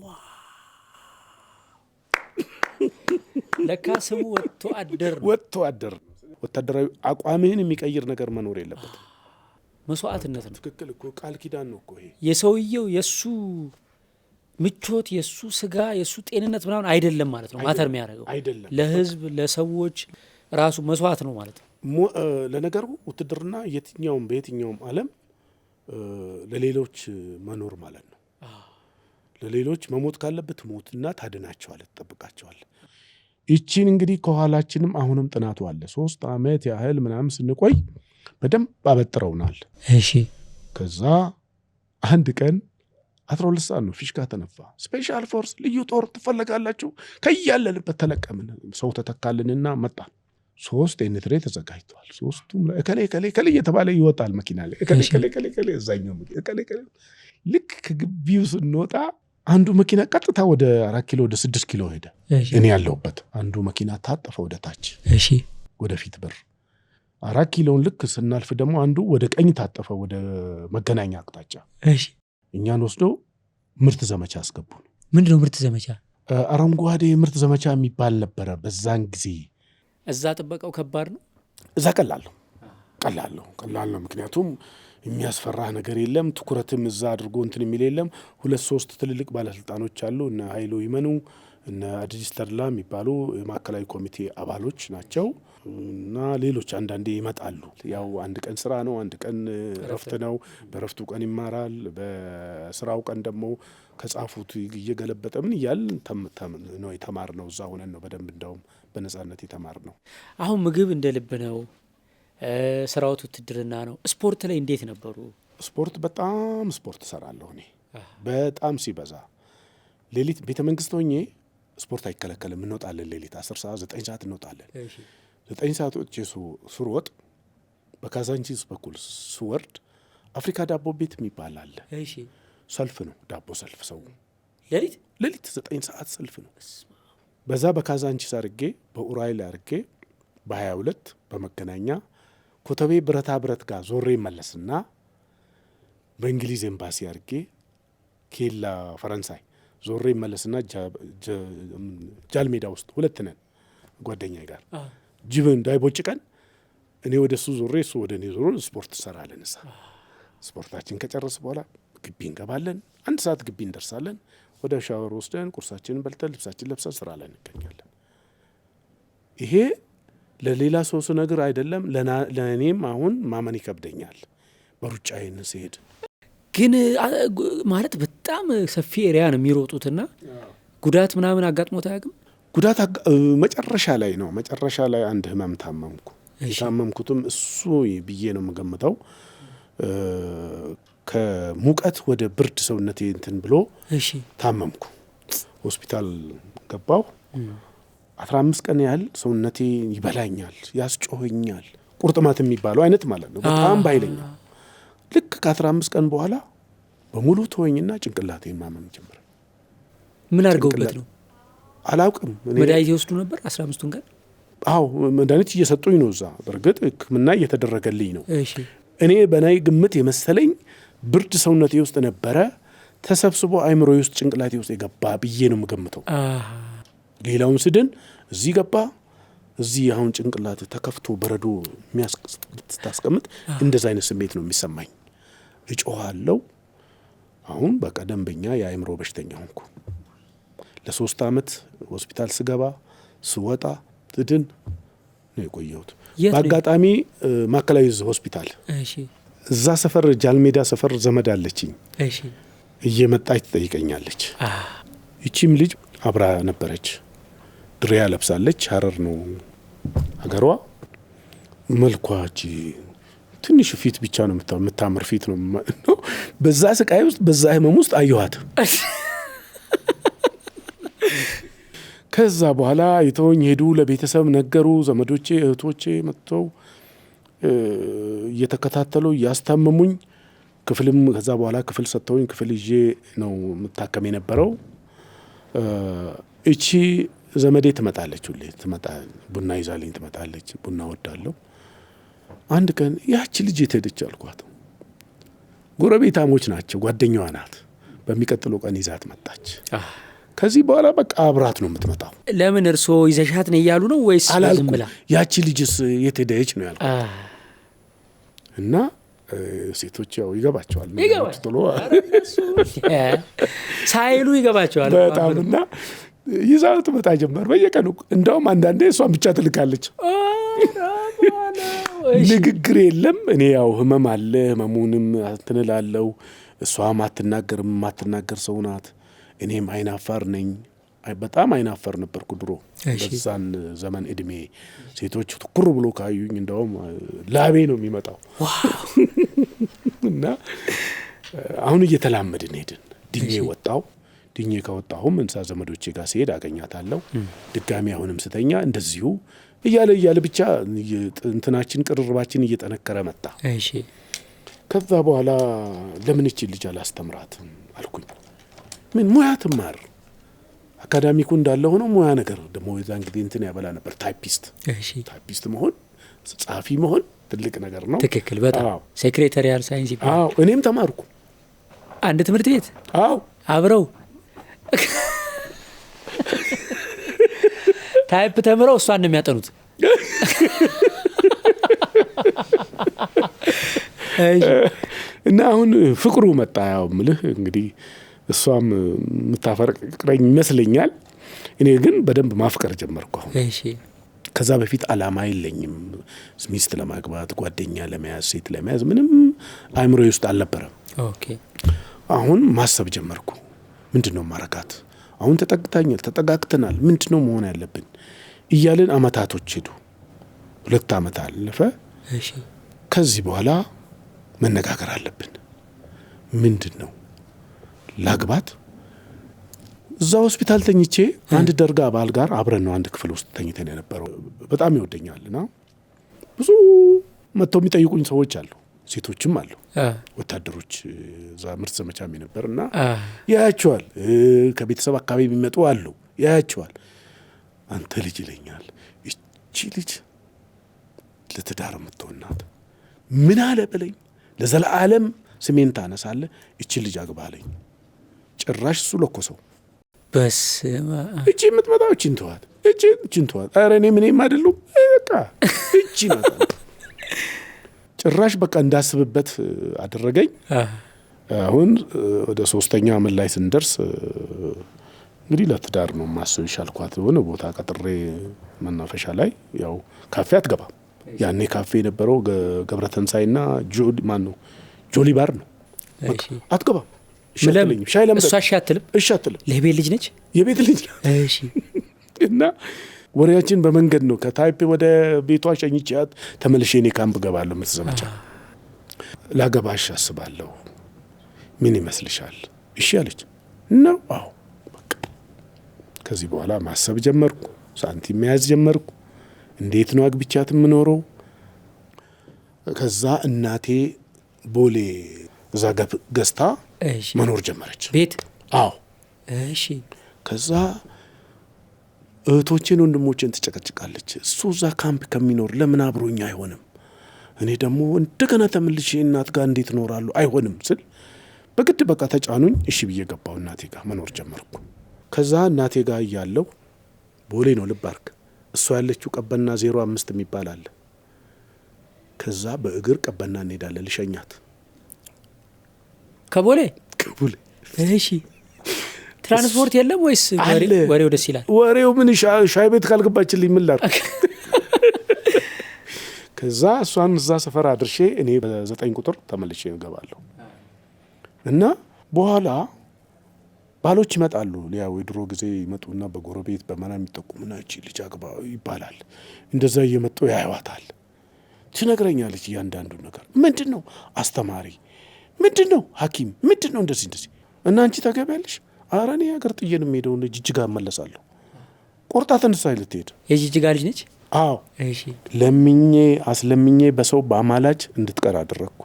A: ለካ ስሙ ወጥቶ አደር ነው።
B: ወጥቶ አደር። ወታደራዊ አቋምህን የሚቀይር ነገር መኖር የለበትም።
A: መስዋዕትነት ነው።
B: ትክክል እኮ ቃል ኪዳን ነው እኮ ይሄ።
A: የሰውየው የሱ ምቾት፣ የሱ ስጋ፣ የሱ ጤንነት ምናምን አይደለም ማለት ነው ማተር የሚያደርገው
B: አይደለም።
A: ለህዝብ ለሰዎች ራሱ መስዋዕት ነው ማለት ነው።
B: ለነገሩ ውትድርና በየትኛውም ዓለም ለሌሎች መኖር ማለት ነው። ለሌሎች መሞት ካለበት ሞትና ታድናቸዋለህ፣ ትጠብቃቸዋለህ። ይቺን እንግዲህ ከኋላችንም አሁንም ጥናቱ አለ። 3 ዓመት ያህል ምናምን ስንቆይ በደንብ አበጥረውናል።
A: እሺ።
B: ከዛ አንድ ቀን 12 ሰዓት ነው ፊሽካ ተነፋ። ስፔሻል ፎርስ ልዩ ጦር ትፈለጋላችሁ። ከያለንበት ተለቀምን። ሰው ተተካልንና መጣን። 3 ኤንትሬ ተዘጋጅቷል። 3ቱም እከሌ እየተባለ ይወጣል መኪና ላይ እከሌ እዛኛው እከሌ። ልክ ከግቢው ስንወጣ አንዱ መኪና ቀጥታ ወደ 4 ኪሎ ወደ 6 ኪሎ ሄደ። እኔ ያለሁበት አንዱ መኪና ታጠፈ ወደ ታች።
A: እሺ።
B: ወደፊት በር 4 ኪሎን ልክ ስናልፍ ደግሞ አንዱ ወደ ቀኝ ታጠፈ ወደ መገናኛ አቅጣጫ።
A: እሺ።
B: እኛን ወስደው ምርት ዘመቻ አስገቡን።
A: ምንድነው ምርት ዘመቻ?
B: አረንጓዴ ምርት ዘመቻ የሚባል ነበረ በዛን ጊዜ።
A: እዛ ጥበቃው ከባድ ነው።
B: እዛ ቀላል ነው። ምክንያቱም የሚያስፈራህ ነገር የለም። ትኩረትም እዛ አድርጎ እንትን የሚል የለም። 2-3 ትልልቅ ባለስልጣኖች አሉ። እነ ኃይሉ ይመኑ፣ እነ አዲስ ተድላ የሚባሉ የማዕከላዊ ኮሚቴ አባሎች ናቸው እና ሌሎች አንዳንዴ ይመጣሉ። ያው አንድ ቀን ስራ ነው፣ አንድ ቀን ረፍት ነው። በረፍቱ ቀን ይማራል፣ በስራው ቀን ደግሞ ከጻፉት እየገለበጠ ምን እያል ነው የተማርነው። እዛ ሆነን ነው በደንብ እንደውም በነጻነት የተማርነው።
A: አሁን ምግብ እንደ ልብ ነው፣ ስራዎት ውትድርና ነው። ስፖርት ላይ እንዴት ነበሩ?
B: በጣም ስፖርት እሰራለሁ እኔ በጣም ሲበዛ። ሌሊት ቤተ መንግስት ሆኜ ስፖርት አይከለከልም። እንወጣለን ሌሊት 10 ሰዓት 9 ሰዓት እንወጣለን። 9 ሰዓት ወጥቼ ስሮጥ በካዛንቺስ በኩል ስወርድ አፍሪካ ዳቦ ቤት የሚባል አለ። ሰልፍ ነው፣ ዳቦ ሰልፍ። ሰው ሌሊት 9 ሰዓት ሰልፍ ነው። በዛ በካዛንቺስ አርጌ በኡራይል አርጌ በ22 በመገናኛ ኮተቤ ብረታ ብረት ጋር ዞሬ መለስና በእንግሊዝ ኤምባሲ አርጌ ኬላ ፈረንሳይ ዞሬ መለስና ጃልሜዳ ውስጥ 2 ነን ጓደኛ ጋር ጅብ እንዳይቦጭቀን እኔ ወደ እሱ ዞሬ እሱ ወደ እኔ ዞሮ ስፖርት ሰራለን። እዛ ስፖርታችን ከጨረስ በኋላ ግቢ እንገባለን። 1 ሰዓት ግቢ እንደርሳለን። ወደ ሻወር ወስደን ቁርሳችንን በልተን ልብሳችን ለብሰን ስራ ላይ እንገኛለን። ይሄ ለሌላ ሰው ነገር አይደለም፣ ለእኔም አሁን ማመን ይከብደኛል። በሩጫዬን ስሄድ
A: ግን ማለት በጣም ሰፊ ኤሪያ ነው የሚሮጡትና ጉዳት ምናምን አጋጥሞት አያውቅም?
B: ጉዳት መጨረሻ ላይ ነው። መጨረሻ ላይ አንድ ህመም ታመምኩ። የታመምኩትም እሱ ብዬ ነው የምገምተው። ከሙቀት ወደ ብርድ ሰውነቴ እንትን ብሎ ታመምኩ። ሆስፒታል ገባሁ። 15 ቀን ያህል ሰውነቴ ይበላኛል፣ ያስጮኸኛል። ቁርጥማት የሚባለው አይነት ማለት ነው። በጣም ባይለኛ። ልክ ከ15 ቀን በኋላ በሙሉ ተወኝና ጭንቅላቴን ማመም ጀመረ።
A: ምን አድርገውበት ነው
B: አላውቅም።
A: መድኃኒት ይወስዱ ነበር 15ቱን ቀን?
B: አዎ መድኃኒት እየሰጡኝ ነው። እዛ በእርግጥ ሕክምና እየተደረገልኝ ነው። እኔ በናይ ግምት የመሰለኝ ብርድ ሰውነቴ ውስጥ ነበረ ተሰብስቦ አይምሮ ውስጥ ጭንቅላቴ ውስጥ የገባ ብዬ ነው የምገምተው። ሌላውን ስድን እዚህ ገባ፣ እዚህ አሁን ጭንቅላት ተከፍቶ በረዶ የሚያስቀምጥ እንደዛ አይነት ስሜት ነው የሚሰማኝ። እጮሃለሁ። አሁን በቃ ደንበኛ የአይምሮ በሽተኛ ሆንኩ። ለ3 ዓመት ሆስፒታል ስገባ ስወጣ ትድን ነው የቆየሁት። በአጋጣሚ ማዕከላዊ ሆስፒታል እዛ ሰፈር ጃልሜዳ ሰፈር ዘመድ አለችኝ። እየመጣች ትጠይቀኛለች። ይቺም ልጅ አብራ ነበረች። ድሪያ ለብሳለች። ሀረር ነው አገሯ። መልኳች ትንሽ ፊት ብቻ ነው የምታምር ፊት ነው። በዛ ስቃይ ውስጥ በዛ ህመም ውስጥ አየኋት። ከዛ በኋላ የተወኝ ሄዱ። ለቤተሰብ ነገሩ። ዘመዶቼ እህቶቼ መጥተው እየተከታተሉ እያስታመሙኝ ክፍልም ከዛ በኋላ ክፍል ሰጥተውኝ ክፍል ይዤ ነው የምታከም የነበረው። እቺ ዘመዴ ትመጣለች፣ ሁሌ ቡና ይዛልኝ ትመጣለች። ቡና ወዳለሁ። አንድ ቀን ያቺ ልጅ የት ሄደች አልኳት። ጎረቤታሞች ናቸው፣ ጓደኛዋ ናት። በሚቀጥለው ቀን ይዛት መጣች። ከዚህ በኋላ በቃ አብራት ነው የምትመጣው።
A: ለምን እርሶ ይዘሻት ነው እያሉ ነው ወይስ ዝም ብላ?
B: ያቺ ልጅስ የት ሄደች ነው ያልኳት። እና ሴቶች ያው ይገባቸዋል ጥሎ
A: ሳይሉ ይገባቸዋል
B: በጣም። እና ይዛው ትመጣ ጀመር በየቀኑ። እንዳውም አንዳንዴ እሷን ብቻ ትልካለች። ንግግር የለም። እኔ ያው ህመም አለ፣ ህመሙንም ትንላለው። እሷም አትናገርም፣ የማትናገር ሰው ናት። እኔም አይናፋር ነኝ። በጣም አይናፋር ነበርኩ ድሮ በዛን ዘመን እድሜ። ሴቶች ትኩር ብሎ ካዩኝ እንደውም ላቤ ነው የሚመጣው። እና አሁን እየተላመድን ሄድን። ድኜ ወጣው። ድኜ ከወጣሁም እንሳ ዘመዶቼ ጋር ሲሄድ አገኛታለሁ። ድጋሚ አሁንም ስተኛ እንደዚሁ እያለ ብቻ እንትናችን ቅርርባችን እየጠነከረ መጣ። ከዛ በኋላ ለምን እቺ ልጅ አላስተምራትም አልኩኝ። ምን ሙያ ትማር፣ አካዳሚኩ እንዳለ ሆኖ ሙያ ነገር ደግሞ የዛ እንግዲህ እንትን ያበላ ነበር። ታይፒስት መሆን፣ ጸሐፊ መሆን ትልቅ ነገር ነው።
A: ትክክል። በጣም ሴክሬታሪያል ሳይንስ ይባላል።
B: አዎ እኔም ተማርኩ።
A: አንድ ትምህርት ቤት
B: አዎ
A: አብረው ታይፕ ተምረው እሷን ነው የሚያጠኑት።
B: እና አሁን ፍቅሩ መጣ። ያው ምልህ እንግዲህ እሷም የምታፈቅረኝ ይመስለኛል። እኔ ግን በደንብ ማፍቀር ጀመርኩ አሁን። ከዛ በፊት አላማ የለኝም። ሚስት ለማግባት፣ ጓደኛ ለመያዝ፣ ሴት ለመያዝ ምንም አእምሮዬ ውስጥ አልነበረም። አሁን ማሰብ ጀመርኩ። ምንድነው ማረጋት? አሁን ተጠጋግተናል። ምንድነው መሆን ያለብን እያልን አመታቶች ሄዱ። 2 አመት አለፈ። ከዚህ በኋላ መነጋገር አለብን። ምንድነው ላግባት? እዛ ሆስፒታል ተኝቼ አንድ ደርጋ አባል ጋር አብረን ነው አንድ ክፍል ውስጥ ተኝተን የነበረው። በጣም ይወደኛልና ብዙ መጥተው የሚጠይቁኝ ሰዎች አሉ፣ ሴቶችም አሉ፣ ወታደሮች እዛ ምርት ዘመቻም ነበርና ያያቸዋል። ከቤተሰብ አካባቢ የሚመጡ አሉ፣ ያያቸዋል። አንተ ልጅ ይለኛል። እቺ ልጅ ለትዳር የምትሆናት ምን አለ በለኝ፣ ለዘላለም ስሜን ታነሳለህ፣ እቺ ልጅ አግባለኝ። ጭራሽ እሱ ለኮሰው።
A: በስመ አብ።
B: እቺ የምትመጣው እቺን ተዋት። ኧረ እኔ ምንም አይደሉም። በቃ እቺ ናት። ጭራሽ በቃ እንዳስብበት አደረገኝ። አሁን ወደ 3ኛ ዓመት ላይ ስንደርስ እንግዲህ ለትዳር ነው ማሰብ ይሻልኳት። የሆነ ቦታ ቀጥሬ መናፈሻ ላይ ያው ካፌ አትገባም። ያኔ ካፌ የነበረው ገብረተንሳይና ጆሊ ባር ነው። አትገባም። ሻይ ለምን እሺ አትልም።
A: ለቤት ልጅ ነች፣
B: የቤት ልጅ።
A: እሺ።
B: እና ወሬያችን በመንገድ ነው። ከታይፕ ወደ ቤቷ ሸኝቻት ተመልሼ እኔ ካምፕ ገባለሁ። ምትዘመቻ ላገባሽ አስባለሁ። ምን ይመስልሻል? እሺ አለች ነው። አዎ በቃ ከዚህ በኋላ ማሰብ ጀመርኩ። ሳንቲም መያዝ ጀመርኩ። እንዴት ነው አግብቻት የምኖረው? ከዛ እናቴ ቦሌ እዛ ገዝታ መኖር ጀመረች
A: ቤት።
B: አዎ
A: እሺ።
B: ከዛ እህቶቼን ወንድሞቼን ትጨቀጭቃለች። እሱ እዛ ካምፕ ከሚኖር ለምን አብሮኛ አይሆንም? እኔ ደግሞ እንደገና ተመልሼ እናት ጋር እንዴት እኖራለሁ? አይሆንም ስል በግድ በቃ ተጫኑኝ። እሺ ብዬ ገባሁ። እናቴ ጋር መኖር ጀመርኩ። ከዛ እናቴ ጋር እያለሁ ቦሌ ነው ልብ አድርግ። እሷ ያለችው ቀበና 05 የሚባል አለ። ከዛ በእግር ቀበና እንሄዳለን ልሸኛት
A: ከቦሌ።
B: እሺ።
A: ትራንስፖርት የለም ወይስ ወሬው ደስ ይላል?
B: ወሬው ምን ሻይ ቤት ካልገባችልኝ ምን ላድርግ? ከዛ እሷን እዛ ሰፈር አድርሼ እኔ በ9 ቁጥር ተመልሼ እገባለሁ። እና በኋላ ባሎች ይመጣሉ። ያው የድሮ ጊዜ ይመጡና በጎረቤት በመና የሚጠቁሙና እቺ ልጅ አግባ ይባላል። እንደዛ እየመጡ ያዩዋታል። ትነግረኛለች እያንዳንዱ ነገር። ምንድነው አስተማሪ፣ ምንድነው ሐኪም፣ ምንድነው እንደዚህ እና አንቺ ታገቢያለሽ? ኧረ እኔ ሀገር ጥዬን የምሄደው ጅጅጋ እመለሳለሁ። ቆርጣ ተነሳ ልትሄድ።
A: የጅጅጋ ልጅ ነች?
B: አዎ። እሺ። ለምኜ አስለምኜ በሰው በአማላጅ እንድትቀር አደረግኩ።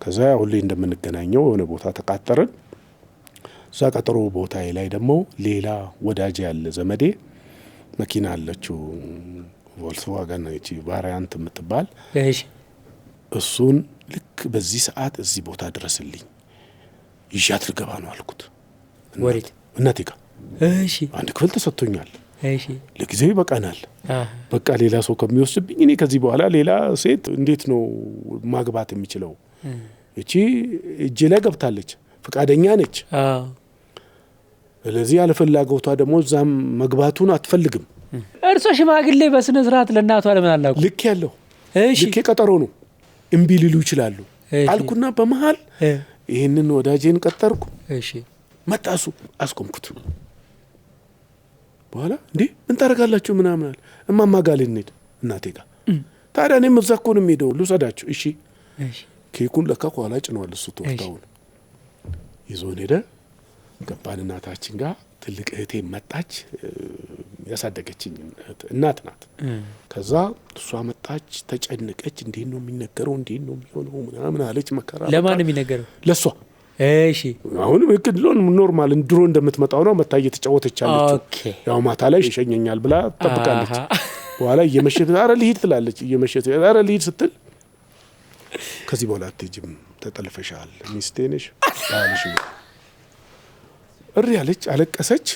B: ከዛ ሁሌ እንደምንገናኘው የሆነ ቦታ ተቃጠረን። እዛ ቀጠሮ ቦታዬ ላይ ደግሞ ሌላ ወዳጅ ያለ ዘመዴ መኪና አለችው ቮልክስዋገን እቺ ቫሪያንት የምትባል
A: እሺ
B: እሱን ልክ በዚህ ሰዓት እዚህ ቦታ ድረስልኝ ይዣት ልገባ ነው አልኩት።
A: ወሬት
B: እናቴ ጋር
A: እሺ
B: አንድ ክፍል ተሰጥቶኛል።
A: እሺ
B: ለጊዜው ይበቃናል። በቃ ሌላ ሰው ከሚወስድብኝ እኔ ከዚህ በኋላ ሌላ ሴት እንዴት ነው ማግባት የሚችለው? እቺ እጄ ላይ ገብታለች፣ ፍቃደኛ ነች። ስለዚህ ያለ ፍላጎቷ ደግሞ እዛም መግባቱን አትፈልግም።
A: እርሶ ሽማግሌ በስነ ስርዓት ለእናቷ ለምን አላቁ?
B: ልክ ያለው ልክ ቀጠሮ ነው እምቢ ሊሉ ይችላሉ አልኩና በመሃል ይህንን ወዳጄን ቀጠርኩ።
A: እሺ
B: መጣሱ አስቆምኩት። በኋላ እንዴ ምን ታረጋላችሁ ምናምን አለ። እማማ ጋር ልንሄድ እናቴ ጋር። ታዲያ እኔም እዛ እኮ ነው የምሄደው ልውሰዳችሁ። እሺ ኬኩን ለካ ኋላ ጭነዋል እሱ ተወጣውን ይዞን ሄደ። ገባን እናታችን ጋር። ትልቅ እህቴ መጣች፣ ያሳደገችኝ እናት ናት። ከዛ እሷ መጣች፣ ተጨነቀች። እንዴት ነው የሚነገረው? እንዴት ነው የሚሆነው? ምናምን አለች። መከራ
A: ለማን ነው የሚነገረው?
B: ለሷ።
A: እሺ
B: አሁን እቅድሎን ኖርማል ድሮ እንደምትመጣው ነው መታ እየተጫወተች አለች። ያው ማታ ላይ ይሸኘኛል ብላ ተጠብቃለች። በኋላ እየመሸት አረ ልሂድ ትላለች። እየመሸት አረ ልሂድ ስትል ከዚህ በኋላ አትሄጂም፣ ተጠልፈሻል፣ ሚስቴ ነሽ ባልሽ ነው እሪ ያለች። አለቀሰች።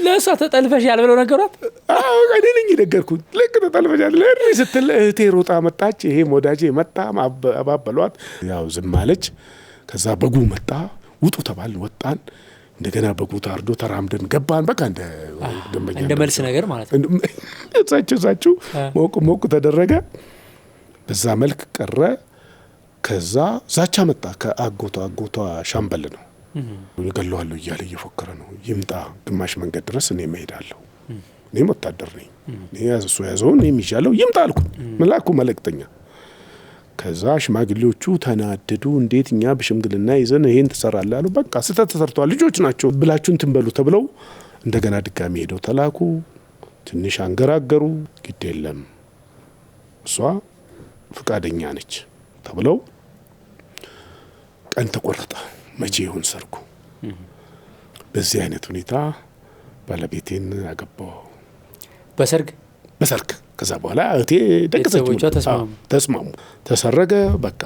A: ለእሷ ተጠልፈሻል ብለው ነገሯት።
B: አዎ እኔ ነኝ ነገርኩኝ። ልክ ተጠልፈሻል እሪ ስትል እህቴ ሮጣ መጣች። ይሄም ወዳጄ መጣ፣ አባበሏት። ያው ዝም አለች። ከዛ በጉ መጣ፣ ውጡ ተባል፣ ወጣን። እንደገና በጉ ታርዶ ተራምደን ገባን። በቃ እንደ ደንበኛ
A: እንደ መልስ ነገር ማለት ነው።
B: እዛችሁ ሞቅ ተደረገ። በዛ መልክ ቀረ። ከዛ ዛቻ መጣ ከአጎቷ ሻምበል ነው። ይገለዋለሁ እያለ እየፎከረ ነው። ይምጣ ግማሽ መንገድ ድረስ እኔ እሄዳለሁ፣ እኔም ወታደር ነኝ፣ እሱ ያዘውን እኔም ይዣለሁ፣ ይምጣ አልኩ። መላኩ መልእክተኛ። ከዛ ሽማግሌዎቹ ተናደዱ። እንዴት እኛ በሽምግልና ይዘን ይሄን ትሰራለህ አሉ። በቃ ስህተት ተሰርቷል፣ ልጆች ናቸው ብላችሁን ትንበሉ ተብለው እንደገና ድጋሚ ሄደው ተላኩ። ትንሽ አንገራገሩ። ግድ የለም እሷ ፍቃደኛ ነች ተብለው ቀን ተቆረጠ። መቼ ይሁን ሰርጉ? በዚህ አይነት ሁኔታ ባለቤቴን አገባው በሰርግ። ከዛ በኋላ እህቴ ደገሰች፣ ተስማሙ፣ ተሰረገ። በቃ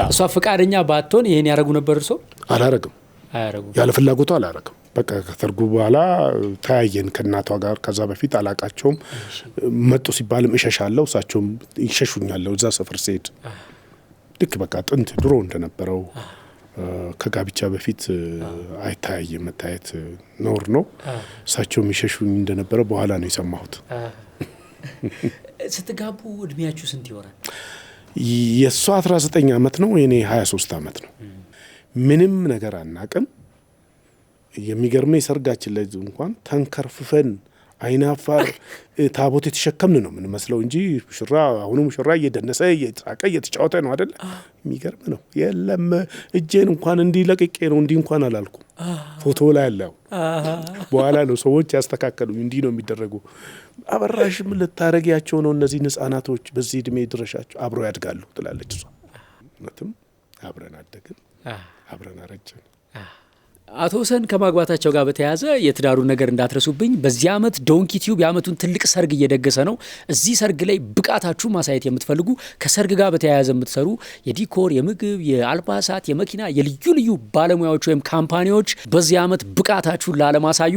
A: እሷ ፍቃደኛ ባትሆን ይሄን ያረጉ ነበር? እርሶ
B: አላረግም፣ ያለ ፍላጎቷ አላረግም። በቃ ከሰርጉ በኋላ ተያየን ከእናቷ ጋር። ከዛ በፊት አላቃቸውም። መጡ ሲባልም እሸሻለሁ፣ እሳቸውም ይሸሹኛለሁ። እዛ ሰፈር ስሄድ ልክ በቃ ጥንት ድሮ እንደነበረው ከጋብቻ በፊት አይታያየም፣ መታየት ነውር ነው። እሳቸውም ይሸሹኝ እንደነበረ በኋላ ነው የሰማሁት።
A: ስትጋቡ እድሜያችሁ ስንት ይሆናል?
B: የእሷ 19 ዓመት ነው፣ የኔ 23 ዓመት ነው። ምንም ነገር አናቅም። የሚገርመኝ ሰርጋችን ላይ እንኳን ተንከርፍፈን አይናፋር ታቦት የተሸከምን ነው የምንመስለው እንጂ ሙሽራ አሁኑ ሙሽራ እየደነሰ እየተሳቀ እየተጫወተ ነው አይደል? የሚገርም ነው። የለም እጄን እንኳን እንዲህ ለቅቄ ነው እንዲህ እንኳን አላልኩም። ፎቶ ላይ ያለው በኋላ ነው ሰዎች ያስተካከሉኝ። እንዲህ ነው የሚደረጉ። አበራሽም ልታረጊያቸው ነው እነዚህ ህጻናቶች በዚህ እድሜ ድረሻቸው አብረው ያድጋሉ ትላለች እሷ። እውነትም አብረን አደግን፣ አብረን አረጀን።
A: አቶ ሁሴን ከማግባታቸው ጋር በተያያዘ የትዳሩን ነገር እንዳትረሱብኝ። በዚህ ዓመት ዶንኪ ቲዩብ የዓመቱን ትልቅ ሰርግ እየደገሰ ነው። እዚህ ሰርግ ላይ ብቃታችሁ ማሳየት የምትፈልጉ ከሰርግ ጋር በተያያዘ የምትሰሩ የዲኮር፣ የምግብ፣ የአልባሳት፣ የመኪና የልዩ ልዩ ባለሙያዎች ወይም ካምፓኒዎች በዚህ ዓመት ብቃታችሁን ላለማሳዩ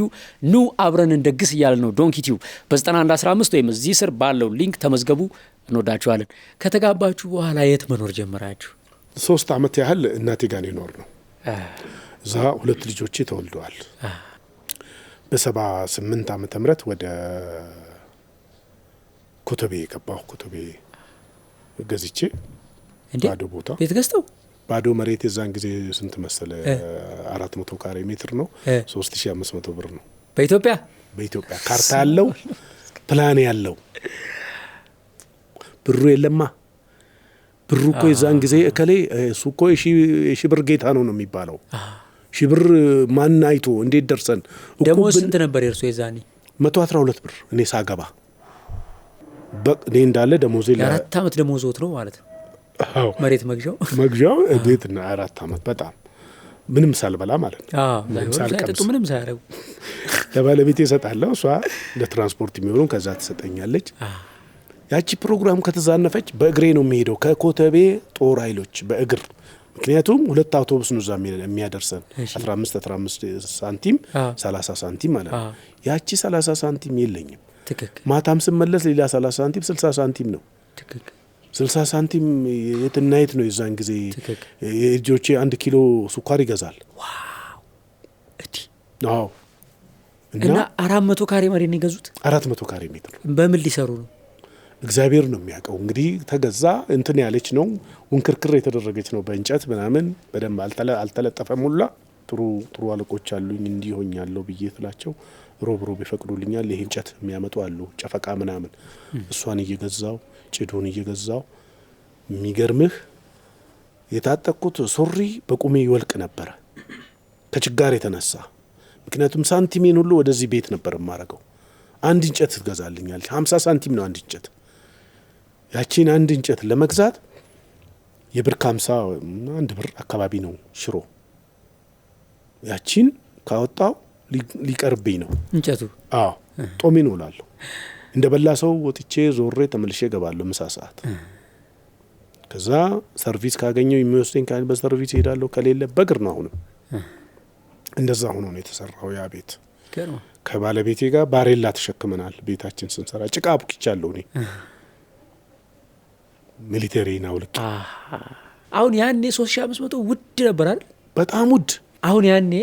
A: ኑ አብረን እንደግስ እያለ ነው ዶንኪ ቲዩብ። በ9115 ወይም እዚህ ስር ባለው ሊንክ ተመዝገቡ። እንወዳችኋለን። ከተጋባችሁ በኋላ የት መኖር ጀመራችሁ?
B: 3 ዓመት ያህል እናቴ ጋር ይኖር ነው። እዛ 2 ልጆቼ ተወልደዋል። በ78 ዓመተ ምህረት ወደ ኮተቤ የገባሁ። ኮተቤ ገዝቼ ባዶ ቦታ
A: ቤት ገዝተው
B: ባዶ መሬት የዛን ጊዜ ስንት መሰለ? 400 ካሬ ሜትር ነው። 3500 ብር ነው በኢትዮጵያ ካርታ ያለው ፕላን ያለው። ብሩ የለማ። ብሩ እኮ የዛን ጊዜ እከሌ እሱ እኮ የሺ ብር ጌታ ነው የሚባለው። ሺ ብር ማን አይቶ እንዴት ደርሰን?
A: ደሞዝ ስንት ነበር የእርሱ የዛኔ?
B: 112 ብር እኔ ሳገባ። እኔ እንዳለ ደሞዜ
A: ለ4 ዓመት ደሞዝ ወት ነው ማለት ነው።
B: አዎ፣
A: መሬት መግዣው
B: ቤትና 4 ዓመት በጣም ምንም ሳልበላ ማለት ነው።
A: ምንም ሳያረጉ
B: ለባለቤቴ እሰጣለሁ። እሷ ለትራንስፖርት የሚሆኑ ከዛ ትሰጠኛለች። ያቺ ፕሮግራም ከተዛነፈች በእግሬ ነው የሚሄደው ከኮተቤ ጦር ኃይሎች በእግር ምክንያቱም 2 አውቶቡስ ነው እዛ የሚያደርሰን 15 ሳንቲም 30 ሳንቲም ማለት ነው። ያቺ 30 ሳንቲም የለኝም። ማታም ስመለስ ሌላ 30 ሳንቲም 60 ሳንቲም ነው። 60 ሳንቲም የትና የት ነው የዛን ጊዜ የእጆቼ 1 ኪሎ ስኳር ይገዛል። ዋው!
A: እና 400 ካሬ መሬት ነው የገዙት።
B: 400 ካሬ ሜትር
A: በምን ሊሰሩ ነው?
B: እግዚአብሔር ነው የሚያውቀው። እንግዲህ ተገዛ እንትን ያለች ነው ውንክርክር የተደረገች ነው በእንጨት ምናምን በደንብ አልተለጠፈም። ሁላ ጥሩ አለቆች አሉኝ እንዲሆኛለሁ ብዬ ስላቸው ሮብ ይፈቅዱልኛል። ይሄ እንጨት የሚያመጡ አሉ ጨፈቃ ምናምን እሷን እየገዛው ጭዱን እየገዛው የሚገርምህ የታጠቁት ሱሪ በቁሜ ይወልቅ ነበር ከችጋር የተነሳ ምክንያቱም ሳንቲሜን ሁሉ ወደዚህ ቤት ነበር የማረገው። አንድ እንጨት ትገዛልኛል 50 ሳንቲም ነው አንድ እንጨት። ያቺን አንድ እንጨት ለመግዛት የብር 50 1 ብር አካባቢ ነው ሽሮ። ያቺን ካወጣው ሊቀርብኝ ነው እንጨቱ። ጦሜን እውላለሁ። እንደ በላ ሰው ወጥቼ ዞሬ ተመልሼ እገባለሁ ምሳ ሰዓት። ከዛ ሰርቪስ ካገኘው የሚወስደኝ ካለ በሰርቪስ እሄዳለሁ፣ ከሌለ በእግር ነው። አሁንም እንደዛ ሆኖ ነው የተሰራው ያ ቤት። ከባለቤቴ ጋር ባሬላ ተሸክመናል ቤታችን ስንሰራ። ጭቃ አቡክቻለሁ እኔ ሚሊተሪ ነው ልክ።
A: አሁን ያኔ 3500 ውድ ነበር አይደል?
B: በጣም ውድ።
A: አሁን ያኔ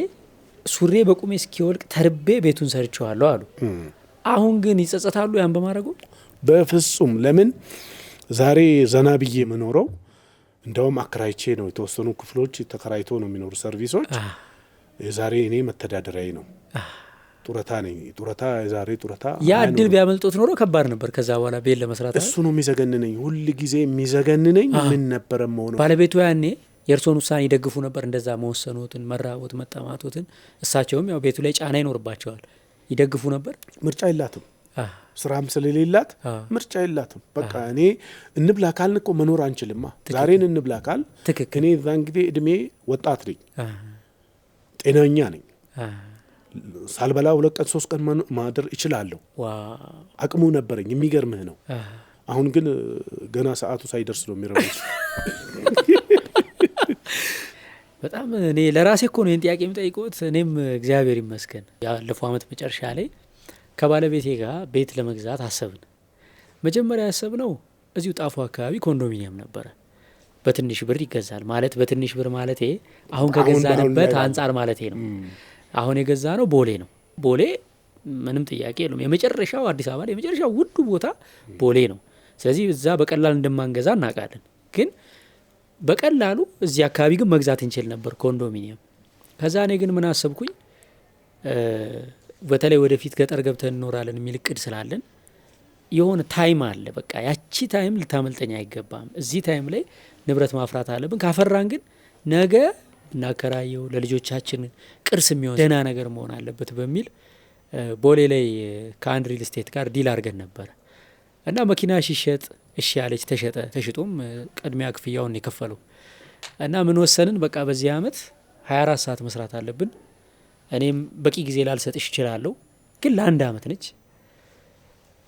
A: ሱሬ በቁሜ እስኪወልቅ ተርቤ ቤቱን ሰርቼዋለሁ አሉ። አሁን ግን ይጸጸታሉ ያን በማድረጉ?
B: በፍጹም። ለምን ዛሬ ዘና ብዬ የምኖረው እንደውም አከራይቼ ነው። የተወሰኑ ክፍሎች ተከራይቶ ነው የሚኖሩ ሰርቪሶች። የዛሬ እኔ መተዳደሪያዬ ነው። ጡረታ ነኝ። ጡረታ የዛሬ ጡረታ
A: ያ እድል ቢያመልጦት ኖሮ ከባድ ነበር። ከዛ በኋላ ቤት ለመስራት
B: እሱ ነው የሚዘገንነኝ፣ ሁል ጊዜ የሚዘገንነኝ። ምን ነበር መሆነው?
A: ባለቤቱ ያኔ የእርሶን ውሳኔ ይደግፉ ነበር? እንደዛ መወሰኑትን፣ መራወት፣ መጠማቱትን። እሳቸውም ያው ቤቱ ላይ ጫና ይኖርባቸዋል። ይደግፉ ነበር?
B: ምርጫ የላትም፣ ስራም ስለሌላት ምርጫ የላትም። በቃ እኔ እንብላ ካልን እኮ መኖር አንችልማ። ዛሬን እንብላ ካል እኔ እዛን ጊዜ እድሜ ወጣት ነኝ፣ ጤናኛ ነኝ። ሳልበላ 2 ቀን 3 ቀን ማደር እችላለሁ። አቅሙ ነበረኝ። የሚገርምህ ነው። አሁን ግን ገና ሰዓቱ ሳይደርስ ነው የሚረቡት።
A: በጣም እኔ ለራሴ እኮ ነው ይህን ጥያቄ የሚጠይቁት። እኔም እግዚአብሔር ይመስገን ያለፈው ዓመት መጨረሻ ላይ ከባለቤቴ ጋር ቤት ለመግዛት አሰብን። መጀመሪያ ያሰብነው እዚሁ ጣፎ አካባቢ ኮንዶሚኒየም ነበረ። በትንሽ ብር ይገዛል ማለት በትንሽ ብር ማለቴ አሁን ከገዛንበት አንጻር ማለቴ ነው። አሁን የገዛ ነው ቦሌ ነው። ቦሌ ምንም ጥያቄ የለውም። የመጨረሻው አዲስ አበባ ላይ የመጨረሻው ውዱ ቦታ ቦሌ ነው። ስለዚህ እዛ በቀላል እንደማንገዛ እናውቃለን። ግን በቀላሉ እዚህ አካባቢ ግን መግዛት እንችል ነበር ኮንዶሚኒየም። ከዛ እኔ ግን ምን አሰብኩኝ፣ በተለይ ወደፊት ገጠር ገብተን እንኖራለን የሚል እቅድ ስላለን የሆነ ታይም አለ። በቃ ያቺ ታይም ልታመልጠኝ አይገባም። እዚህ ታይም ላይ ንብረት ማፍራት አለብን። ካፈራን ግን ነገ እናከራየው ለልጆቻችን ቅርስ የሚሆን ደህና ነገር መሆን አለበት በሚል ቦሌ ላይ ከአንድ ሪል ስቴት ጋር ዲል አድርገን ነበር እና መኪና ሲሸጥ እሺ ያለች ተሸጠ። ተሽጦም ቅድሚያ ክፍያውን የከፈለው እና ምን ወሰንን፣ በቃ በዚህ ዓመት 24 ሰዓት መስራት አለብን። እኔም በቂ ጊዜ ላልሰጥሽ እችላለሁ፣ ግን ለ1 ዓመት ነች።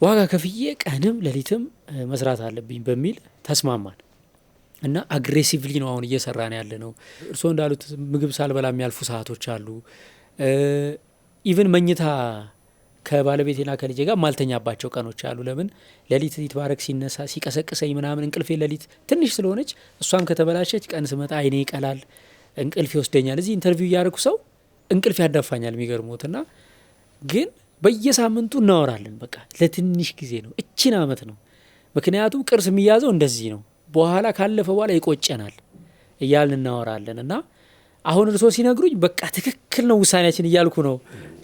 A: ዋጋ ከፍዬ ቀንም ሌሊትም መስራት አለብኝ በሚል ተስማማን እና አግሬሲቭሊ ነው አሁን እየሰራን ያለ ነው። እርስዎ እንዳሉት ምግብ ሳልበላ የሚያልፉ ሰዓቶች አሉ። ኢቭን መኝታ ከባለቤቴና ከልጄ ጋር ማልተኛባቸው ቀኖች አሉ። ለምን ሌሊት ይትባረክ ሲነሳ ሲቀሰቅሰኝ ምናምን እንቅልፌ ሌሊት ትንሽ ስለሆነች እሷም ከተበላሸች ቀን ስመጣ አይኔ ይቀላል፣ እንቅልፍ ይወስደኛል። እዚህ ኢንተርቪው እያደረኩ ሰው እንቅልፍ ያዳፋኛል የሚገርሙትና ግን በየሳምንቱ እናወራለን። በቃ ለትንሽ ጊዜ ነው፣ እቺን ዓመት ነው። ምክንያቱም ቅርስ የሚያዘው እንደዚህ ነው። በኋላ ካለፈ በኋላ ይቆጨናል እያልን እናወራለን። እና አሁን እርሶ ሲነግሩኝ በቃ ትክክል ነው ውሳኔያችን እያልኩ ነው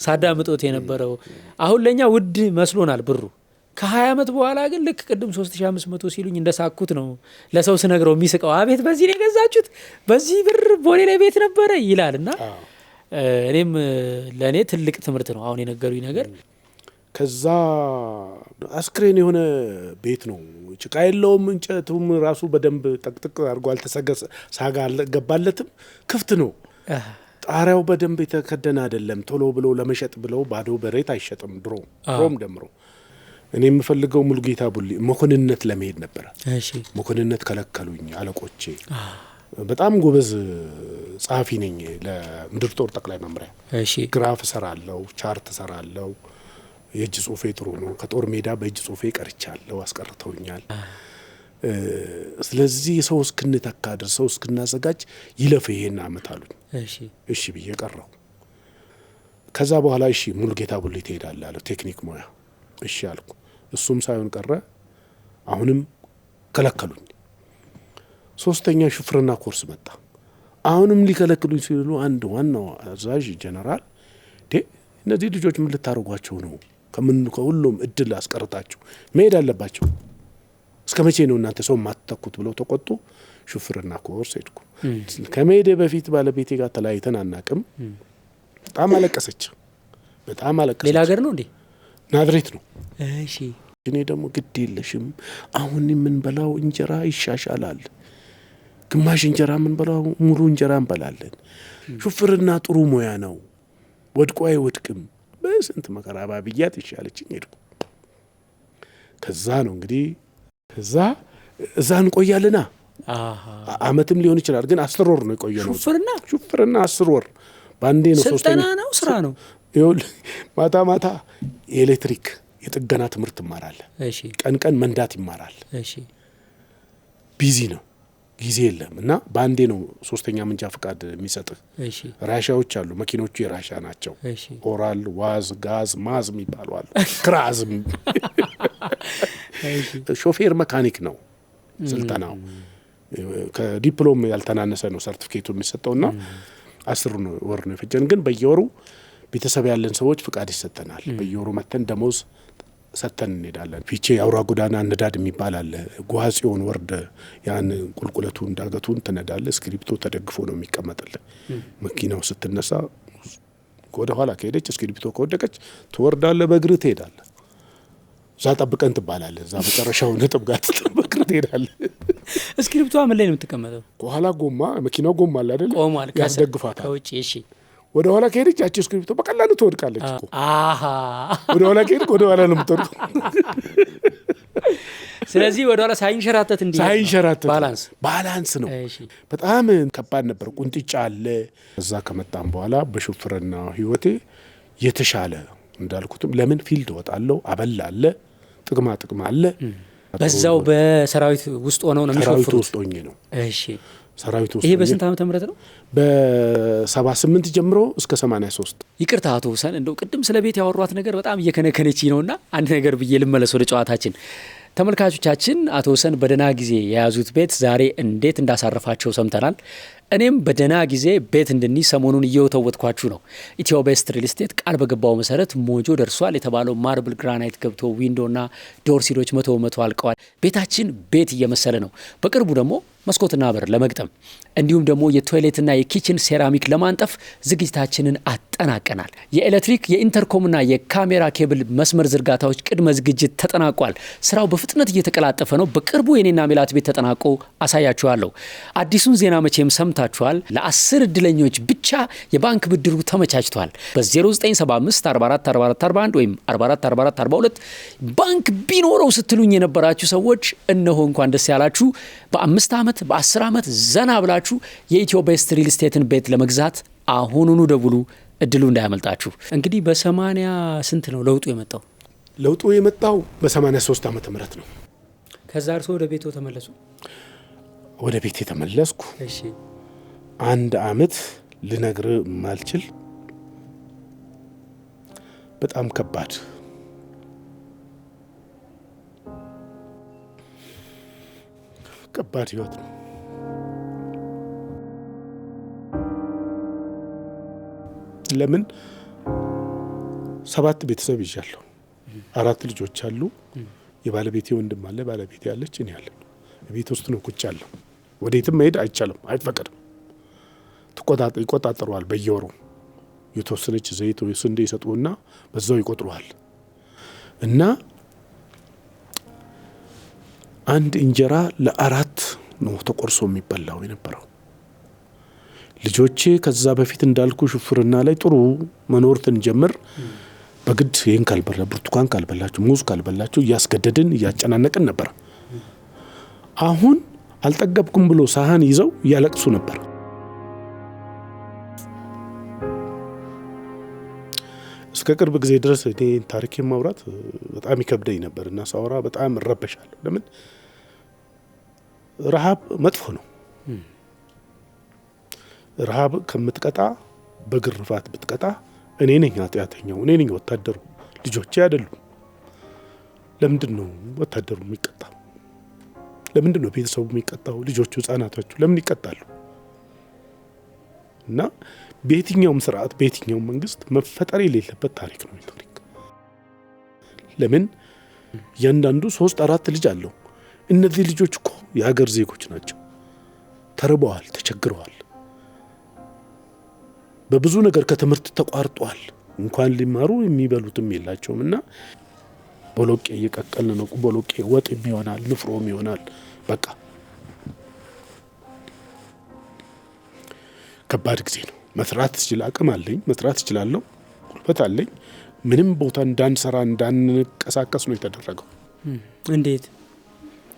A: ሳዳምጦት የነበረው። አሁን ለእኛ ውድ መስሎናል ብሩ። ከ20 ዓመት በኋላ ግን ልክ ቅድም 3500 ሲሉኝ እንደሳኩት ነው ለሰው ስነግረው የሚስቀው። አቤት በዚህ ነው የገዛችሁት፣ በዚህ ብር ቦሌ ላይ ቤት ነበረ ይላል። እና እኔም ለእኔ ትልቅ ትምህርት ነው አሁን የነገሩኝ ነገር።
B: ከዛ አስክሬን የሆነ ቤት ነው፣ ጭቃ የለውም፣ እንጨቱም ራሱ በደንብ ጠቅጥቅ አድርጎ አልተሰገሰ፣ ሳጋ አልገባለትም፣ ክፍት ነው። ጣሪያው በደንብ የተከደነ አይደለም። ቶሎ ብሎ ለመሸጥ ብለው ባዶ በሬት አይሸጥም ድሮም ደምሮ። እኔ የምፈልገው ሙሉጌታ ቡሊ መኮንንነት ለመሄድ ነበረ። መኮንንነት ከለከሉኝ አለቆቼ። በጣም ጎበዝ ጸሐፊ ነኝ ለምድር ጦር ጠቅላይ መምሪያ። ግራፍ እሰራለሁ፣ ቻርት እሰራለሁ። የእጅ ጽሁፌ ጥሩ ነው። ከጦር ሜዳ በእጅ ጽሁፌ ቀርቻለሁ፣ አስቀርተውኛል። ስለዚህ ሰው እስክንተካ ድረስ ሰው እስክናዘጋጅ ይለፍ ይሄን አመት አሉኝ። እሺ ብዬ ቀረው። ከዛ በኋላ እሺ ሙሉጌታ ቡሊ ትሄዳለህ አለ፣ ቴክኒክ ሙያ። እሺ አልኩ። እሱም ሳይሆን ቀረ። አሁንም ከለከሉኝ። ሶስተኛ ሹፍርና ኮርስ መጣ። አሁንም ሊከለክሉኝ ሲሉ አንድ ዋናው አዛዥ ጀነራል እነዚህ ልጆች ምን ልታረጓቸው ነው? ከሁሉም እድል አስቀርታችሁ መሄድ አለባቸው። እስከ መቼ ነው እናንተ ሰው ማትተኩት ብለው ተቆጡ። ሹፍርና ኮርስ ሄድኩ። ከመሄዴ በፊት ባለቤቴ ጋር ተለያይተን አናቅም። በጣም አለቀሰች። ሌላ ሀገር ነው እንዴ? ናዝሬት ነው።
A: እሺ።
B: እኔ ደግሞ ግድ የለሽም አሁን የምንበላው እንጀራ ይሻሻላል፣ ግማሽ እንጀራ የምንበላው ሙሉ እንጀራ እንበላለን። ሹፍርና ጥሩ ሙያ ነው፣ ወድቆ አይወድቅም። በስንት መከራ ባብያት ይሻለችኝ ሄድኩ። ከዛ ነው እንግዲህ እዛ እንቆያለና አመትም ሊሆን ይችላል፣ ግን 10 ወር ነው የቆየነው። ሹፍርና 10 ወር ባንዴ ነው።
A: ስልጠና ነው፣ ስራ ነው።
B: ማታ ማታ የኤሌክትሪክ የጥገና ትምህርት ይማራል። ቀን መንዳት ይማራል። ቢዚ ነው፣ ጊዜ የለም። እና ባንዴ ነው 3ኛ መንጃ ፈቃድ የሚሰጥህ። ራሻዎች አሉ፣ መኪኖቹ የራሻ ናቸው። ኦራል፣ ዋዝ፣ ጋዝ፣ ማዝ የሚባሉ አሉ። ክራዝ ሾፌር መካኒክ ነው ስልጠናው። ከዲፕሎም ያልተናነሰ ነው ሰርቲፊኬቱ የሚሰጠውና 10 ወር ነው የፈጀን። ግን በየወሩ ቤተሰብ ያለን ሰዎች ፍቃድ ይሰጠናል። በየወሩ መተን ደሞዝ ሰተን እንሄዳለን። ፊቼ አውራ ጎዳና እንዳድ የሚባል አለ። ጓጽዮን ወርደ ያን ቁልቁለቱን ዳገቱን ትነዳለ። እስክሪፕቶ ተደግፎ ነው የሚቀመጥልህ። መኪናው ስትነሳ ወደ ኋላ ከሄደች እስክሪፕቶ ከወደቀች ትወርዳለ፣ በእግር ትሄዳለ። እዛ ጠብቀን ትባላለ። እዛ መጨረሻው ነጥብ ጋር በእግር ትሄዳለ።
A: እስክሪፕቷ ምን ላይ ነው የምትቀመጠው?
B: ከኋላ ጎማ፣ መኪናው ጎማ አለ አይደል?
A: ቆሟል፣
B: ያስደግፋታል
A: ከውጪ። እሺ።
B: ወደ ኋላ ከሄደች ያቺ እስክሪፕቶ በቀላሉ ትወድቃለች እኮ። ወደ ኋላ ከሄድክ ወደ ኋላ ነው የምትወድቀው።
A: ስለዚህ ወደ ኋላ ሳይንሸራተት
B: ባላንስ ነው። በጣም ከባድ ነበር። ቁንጥጫ አለ። እዛ ከመጣም በኋላ በሹፍርና ህይወቴ የተሻለ እንዳልኩትም ለምን ፊልድ ወጣለሁ፣ አበል አለ፣ ጥቅማ አለ።
A: በዛው በሰራዊት ውስጥ ሆነው ነው የሚሾፍሩት?
B: ሰራዊት ውስጥ ሆኜ ነው።
A: እሺ።
B: ሰራዊት ውስጥ
A: ይሄ በስንት ዓመተ ምህረት ነው?
B: በ78 ጀምሮ እስከ 83።
A: ይቅርታ አቶ ሁሰን፣ እንደው ቅድም ስለ ቤት ያወሯት ነገር በጣም እየከነከነች ነውና አንድ ነገር ብዬ ልመለስ ወደ ጨዋታችን። ተመልካቾቻችን አቶ ሁሰን በደህና ጊዜ የያዙት ቤት ዛሬ እንዴት እንዳሳረፋቸው ሰምተናል። እኔም በደህና ጊዜ ቤት እንድንይዝ ሰሞኑን እየወተወትኳችሁ ነው። ኢትዮ ቤስት ሪል ስቴት ቃል በገባው መሰረት ሞጆ ደርሷል። የተባለው ማርብል ግራናይት ገብቶ ዊንዶና ዶር ሲሎች 100 አልቀዋል። ቤታችን ቤት እየመሰለ ነው። በቅርቡ ደግሞ መስኮትና በር ለመግጠም እንዲሁም ደግሞ የቶይሌትና የኪችን ሴራሚክ ለማንጠፍ ዝግጅታችንን አጠናቀናል። የኤሌክትሪክ የኢንተርኮምና የካሜራ ኬብል መስመር ዝርጋታዎች ቅድመ ዝግጅት ተጠናቋል። ስራው በፍጥነት እየተቀላጠፈ ነው። በቅርቡ የኔና ሜላት ቤት ተጠናቆ አሳያችኋለሁ። አዲሱን ዜና መቼም ሰምታችኋል። ለ10 እድለኞች ብቻ የባንክ ብድሩ ተመቻችቷል። በ0975 44 44 41 ወይም 44 44 42 ባንክ ቢኖረው ስትሉኝ የነበራችሁ ሰዎች እነሆ እንኳን ደስ ያላችሁ። በ5 ዓመት በ10 ዓመት ዘና ብላችሁ የኢትዮ ቤስት ሪል ስቴትን ቤት ለመግዛት አሁኑኑ ደውሉ። እድሉ እንዳያመልጣችሁ። እንግዲህ በ80 ስንት ነው ለውጡ የመጣው?
B: ለውጡ የመጣው በ83 ዓመተ ምህረት ነው።
A: ከዛ እርሶ ወደ ቤቶ ተመለሱ?
B: ወደ ቤት የተመለስኩ።
A: እሺ።
B: 1 ዓመት ልነግር ማልችል በጣም ከባድ ህይወት ነው። ለምን 7 ቤተሰብ ይዣለሁ። 4 ልጆች አሉ። የባለቤቴ ወንድም አለ፣ ባለቤቴ ያለች፣ እኔ ያለ ቤት ውስጥ ነው ቁጭ ያለው። ወዴትም መሄድ አይቻልም፣ አይፈቀድም። ይቆጣጠሩዋል። በየወሩ የተወሰነች ዘይት ወይ ስንዴ ይሰጡና በዛው ይቆጥሩዋል። እና አንድ እንጀራ ለ4 ነው ተቆርሶ የሚበላው የነበረው። ልጆቼ ከዛ በፊት እንዳልኩ ሹፍርና ላይ ጥሩ መኖር ትንጀምር በግድ ይሄን ካልበላ ብርቱካን ካልበላችሁ ሙዝ ካልበላችሁ እያስገደድን እያጨናነቅን ነበር። አሁን አልጠገብኩም ብሎ ሳህን ይዘው ያለቅሱ ነበር። እስከ ቅርብ ጊዜ ድረስ እኔ ታሪኬን ማውራት በጣም ይከብደኝ ነበርና ሳወራ በጣም እረበሻለሁ። ለምን ረሃብ መጥፎ ነው። ረሃብ ከምትቀጣ በግርፋት ብትቀጣ እኔ ነኝ ኃጢአተኛው፣ እኔ ነኝ ወታደሩ፣ ልጆቼ አይደሉም። ለምንድን ነው ወታደሩ የሚቀጣው? ለምንድን ነው ቤተሰቡ የሚቀጣው? ልጆቹ ህፃናቶቹ ለምን ይቀጣሉ? እና በየትኛውም ስርዓት በየትኛውም መንግስት መፈጠር የሌለበት ታሪክ ነው ታሪክ። ለምን እያንዳንዱ 3-4 ልጅ አለው። እነዚህ ልጆች እኮ የሀገር ዜጎች ናቸው። ተርበዋል፣ ተቸግረዋል፣ በብዙ ነገር ከትምህርት ተቋርጧል። እንኳን ሊማሩ የሚበሉትም የላቸውም። እና ቦሎቄ እየቀቀልን ነው። ቦሎቄ ወጥ ይሆናል፣ ንፍሮም ይሆናል። በቃ ከባድ ጊዜ ነው። መስራት ስችል አቅም አለኝ፣ መስራት እችላለሁ፣ ጉልበት አለኝ። ምንም ቦታ እንዳንሰራ እንዳንቀሳቀስ ነው የተደረገው።
A: እንዴት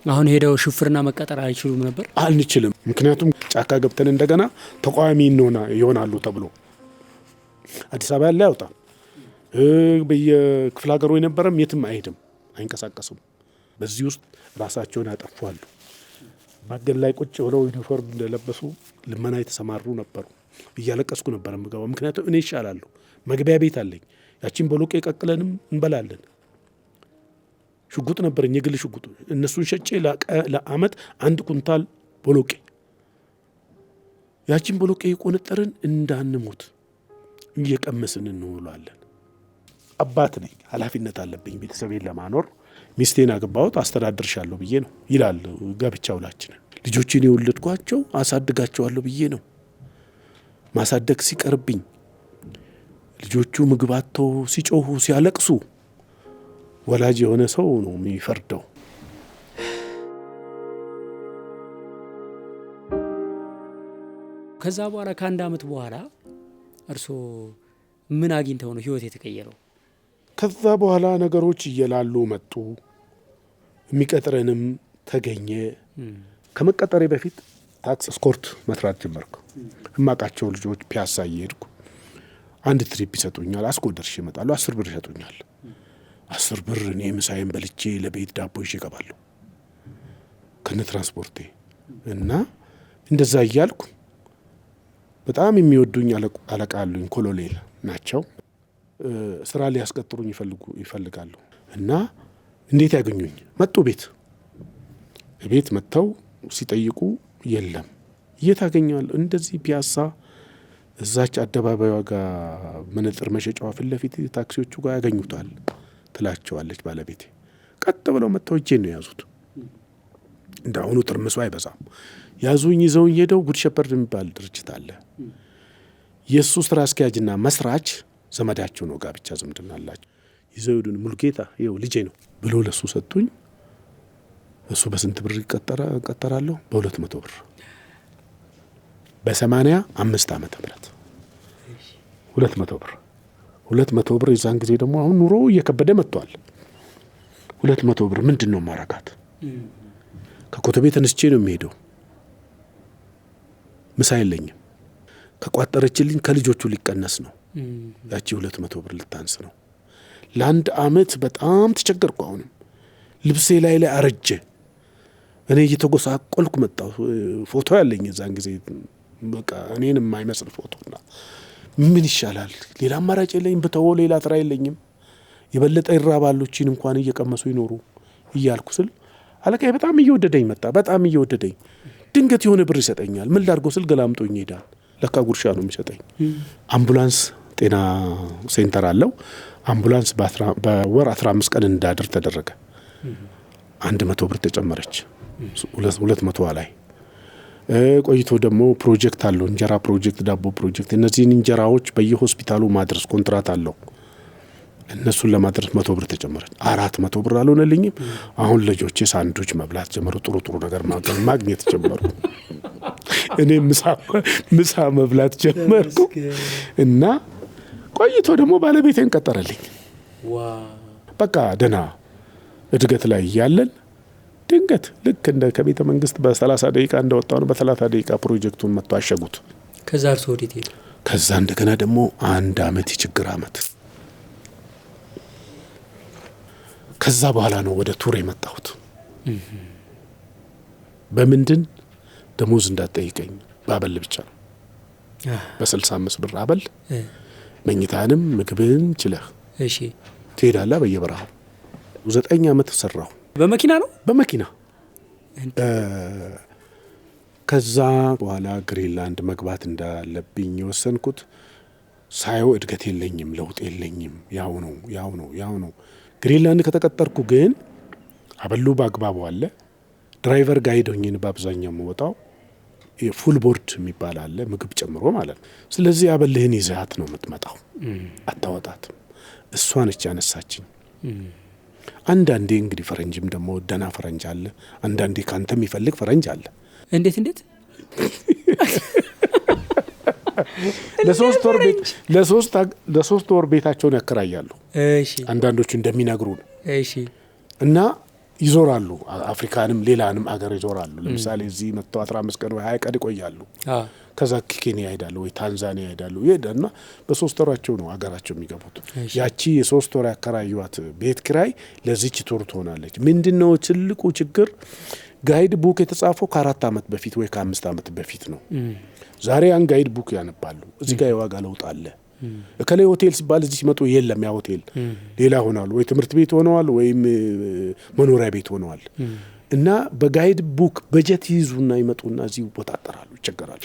A: አሁን ሄደው ሹፍርና መቀጠር አይችሉም ነበር?
B: አንችልም። ምክንያቱም ጫካ ገብተን እንደገና ተቃዋሚ ይሆናሉ ተብሎ አዲስ አበባ ያለ ያውጣ በየክፍለ ሀገሩ የነበረም የትም አይሄድም፣ አይንቀሳቀሱም። በዚህ ውስጥ ራሳቸውን ያጠፋሉ። ማገድ ላይ ቁጭ ብለው ዩኒፎርም እንደለበሱ ልመና የተሰማሩ ነበሩ። እያለቀስኩ ነበር የምገባው። ምክንያቱም እኔ ይሻላለሁ፣ መግቢያ ቤት አለኝ። ያቺን ቦሎቄ ቀቅለንም እንበላለን። ሽጉጥ ነበረኝ፣ የግል ሽጉጥ። እነሱን ሸጬ ለአመት 1 ኩንታል ቦሎቄ፣ ያቺን ቦሎቄ የቆነጠርን እንዳንሞት እየቀመስን እንውላለን። አባት ነኝ፣ ኃላፊነት አለብኝ ቤተሰቤን ለማኖር። ሚስቴን አገባሁት አስተዳድርሻለሁ ብዬ ነው ይላል ጋብቻ ውላችንን። ልጆችን የወለድኳቸው አሳድጋቸዋለሁ ብዬ ነው። ማሳደግ ሲቀርብኝ ልጆቹ ምግብ አጥተው ሲጮሁ ሲያለቅሱ ወላጅ የሆነ ሰው ነው የሚፈርደው።
A: ከዛ በኋላ ከ1 አመት በኋላ እርስዎ ምን አግኝተው ነው ህይወት የተቀየረው?
B: ከዛ በኋላ ነገሮች እየላሉ መጡ። የሚቀጥረንም ተገኘ። ከመቀጠሬ በፊት ታክሲ ስኮርት መስራት ጀመርኩ። እማቃቸው ልጆች ፒያሳ እየሄድኩ 1 ትሪፕ ይሰጡኛል። አስጎደርሽ ይመጣሉ። 10 ብር ይሰጡኛል። 10 ብር እኔ ምሳዬን በልቼ ለቤት ዳቦ ይዤ እገባለሁ ከነ ትራንስፖርቴ። እና እንደዛ እያልኩ በጣም የሚወዱኝ አለቃ አሉኝ። ኮሎኔል ናቸው። ስራ ሊያስቀጥሩኝ ይፈልጋሉ። እና እንዴት ያገኙኝ? መጡ። ቤት መጥተው ሲጠይቁ የለም። የት አገኘዋለሁ? እንደዚህ ፒያሳ እዛች አደባባዩ ጋር መነጽር መሸጫዋ ፊት ለፊት ታክሲዎቹ ጋር ያገኙታል ትላቸዋለች ባለቤቴ። ቀጥ ብለው መጥተው እጄን ነው የያዙት። እንዳሁኑ ጥርምሱ አይበዛም። ያዙኝ። ይዘውኝ ሄደው ጉድ ሸፐርድ የሚባል ድርጅት አለ። የእሱ ስራ አስኪያጅና መስራች ዘመዳቸው ነው፣ ጋብቻ ዝምድና አላቸው። ይዘው ሄዱን። ሙልጌታ ይኸው ልጄ ነው ብሎ ለሱ ሰጡኝ። እሱ በስንት ብር ይቀጠራለሁ? በ200 ብር በ85 ዓመተ ምህረት 200 ብር 200 ብር። የዛን ጊዜ ደግሞ አሁን ኑሮ እየከበደ መጥቷል። 200 ብር ምንድን ነው ማረጋት? ከኮተቤ ተነስቼ ነው የሚሄደው። ምሳ የለኝም። ከቋጠረችልኝ ከልጆቹ ሊቀነስ ነው። ያቺ 200 ብር ልታንስ ነው። ለ1 አመት በጣም ተቸገርኩ። አሁንም ልብሴ ላይ አረጀ። እኔ እየተጎሳቆልኩ መጣሁ። ፎቶ ያለኝ የዛን ጊዜ በቃ እኔን የማይመስል ፎቶና ምን ይሻላል? ሌላ አማራጭ የለኝም። ብተወው ሌላ ስራ የለኝም። የበለጠ ይራባሉችን እንኳን እየቀመሱ ይኖሩ እያልኩ ስል አለቃዬ በጣም እየወደደኝ መጣ። በጣም እየወደደኝ ድንገት የሆነ ብር ይሰጠኛል። ምን ላድርጎ ስል ገላምጦኝ ይሄዳል። ለካ ጉርሻ ነው የሚሰጠኝ። አምቡላንስ ጤና ሴንተር አለው። አምቡላንስ በወር 15 ቀን እንዳድር ተደረገ። 100 ብር ተጨመረች 200 ላይ። ቆይቶ ደግሞ ፕሮጀክት አለው፣ እንጀራ ፕሮጀክት፣ ዳቦ ፕሮጀክት። እነዚህን እንጀራዎች በየሆስፒታሉ ማድረስ ኮንትራት አለው። እነሱን ለማድረስ 100 ብር ተጨመረች። 400 ብር አልሆነልኝም። አሁን ልጆቼ ሳንዶች መብላት ጀመሩ። ጥሩ ነገር ማግኘት ጀመሩ። እኔ ምሳ መብላት ጀመርኩ እና ቆይቶ ደግሞ ባለቤቴን ቀጠረልኝ። በቃ ደና እድገት ላይ ያለን ድንገት ልክ እንደ ከቤተ መንግስት በ30 ደቂቃ እንደወጣው ነው በ30 ደቂቃ ፕሮጀክቱን መጥቶ አሸጉት።
A: ከዛ እርሶ ወዴት ሄዱ?
B: ከዛ እንደገና ደግሞ 1 አመት የችግር አመት። ከዛ በኋላ ነው ወደ ቱር የመጣሁት። በምንድን ደሞዝ እንዳትጠይቀኝ ባበል ብቻ ነው። በ65 ብር አበል መኝታንም ምግብን ችለህ
A: እሺ
B: ትሄዳለህ በየበረሃው። 9 አመት ሰራሁ።
A: በመኪና ነው?
B: በመኪና። ከዛ በኋላ ግሪንላንድ መግባት እንዳለብኝ የወሰንኩት ሳየው እድገት የለኝም፣ ለውጥ የለኝም፣ ያው ነው። ግሪንላንድ ከተቀጠርኩ ግን አበሉ በአግባቡ አለ። ድራይቨር ጋይድ ሆኜ በአብዛኛው የምወጣው ፉል ቦርድ የሚባል አለ፣ ምግብ ጨምሮ ማለት ነው። ስለዚህ አበልህን ይዘሃት ነው የምትመጣው፣ አታወጣትም። እሷ ነች ያነሳችኝ። አንዳንዴ እንግዲህ ፈረንጅም ደግሞ ደና ፈረንጅ አለ፣ አንዳንዴ ካንተ የሚፈልግ ፈረንጅ አለ።
A: እንዴት
B: ለሶስት ወር ቤታቸውን ያከራያሉ።
A: እሺ
B: አንዳንዶቹ እንደሚነግሩ ነው።
A: እሺ
B: እና ይዞራሉ፣ አፍሪካንም ሌላንም አገር ይዞራሉ። ለምሳሌ እዚህ መጥተው 15 ቀን ወይ 20 ቀን ይቆያሉ። ከዛ ኬንያ ይሄዳሉ ወይ ታንዛኒያ ይሄዳሉ። ይሄዳና በ3 ወራቸው ነው አገራቸው የሚገቡት። ያቺ የ3 ወር ያከራዩት ቤት ኪራይ ለዚች ቱር ትሆናለች። ምንድነው ትልቁ ችግር? ጋይድ ቡክ የተጻፈው ከ4 አመት በፊት ወይ ከ5 አመት በፊት ነው። ዛሬ ያን ጋይድ ቡክ ያነባሉ። እዚህ ጋር የዋጋ ለውጥ አለ። እከሌ ሆቴል ሲባል እዚህ ሲመጡ የለም ያ ሆቴል ሌላ ሆኗል፣ ወይ ትምህርት ቤት ሆነዋል፣ ወይም መኖሪያ ቤት ሆነዋል። እና በጋይድ ቡክ በጀት ይዙና ይመጡና እዚህ ይወጣጠራሉ፣ ይቸገራሉ።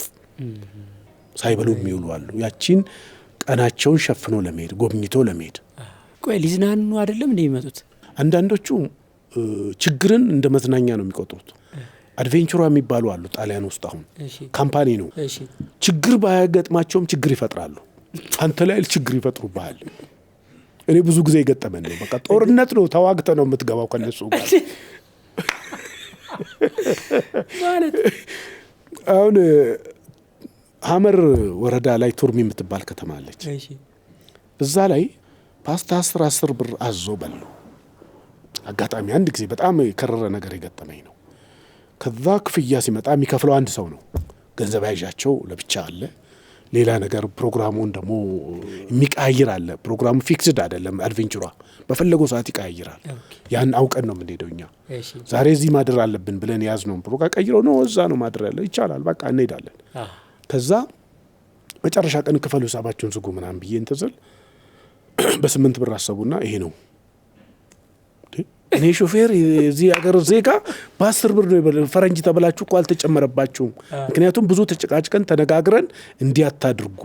B: ሳይበሉ የሚውሉ አሉ። ያቺን ቀናቸውን ሸፍኖ ለመሄድ ጎብኝቶ ለመሄድ።
A: ቆይ ሊዝናኑ አይደለም እንደ የሚመጡት?
B: አንዳንዶቹ ችግርን እንደ መዝናኛ ነው የሚቆጥሩት። አድቬንቸሯ የሚባሉ አሉ ጣሊያን ውስጥ። አሁን ካምፓኒ ነው። ችግር ባያገጥማቸውም ችግር ይፈጥራሉ። አንተ ላይ ችግር ይፈጥሩብሃል። እኔ ብዙ ጊዜ የገጠመን ነው። በቃ ጦርነት ነው፣ ተዋግተ ነው የምትገባው ከነሱ ጋር ማለት። አሁን ሀመር ወረዳ ላይ ቱርሚ የምትባል ከተማ አለች። እዛ ላይ ፓስታ 10 ብር አዞ በሉ። አጋጣሚ አንድ ጊዜ በጣም የከረረ ነገር የገጠመኝ ነው። ከዛ ክፍያ ሲመጣ የሚከፍለው አንድ ሰው ነው። ገንዘብ ያዣቸው ለብቻ አለ። ሌላ ነገር ፕሮግራሙን ደግሞ የሚቀያይር አለ። ፕሮግራሙ ፊክስድ አይደለም። አድቬንቸሯ በፈለገው ሰዓት ይቀያይራል። ያን አውቀን ነው የምንሄደው እኛ። ዛሬ እዚህ ማድር አለብን ብለን ያዝነውን ፕሮግራም ቀይሮ ነው እዛ ነው ማድር ያለው። ይቻላል፣ በቃ እንሄዳለን። ከዛ መጨረሻ ቀን ክፈሉ ሂሳባችሁን ዝጉ ምናምን ብዬ እንትዝል በ8 ብር አሰቡና ይሄ ነው። እኔ ሾፌር እዚህ ሀገር ዜጋ በ10 ብር ነው። ፈረንጅ ተብላችሁ እኮ አልተጨመረባችሁም። ምክንያቱም ብዙ ተጨቃጭቀን ተነጋግረን እንዲያታድርጉ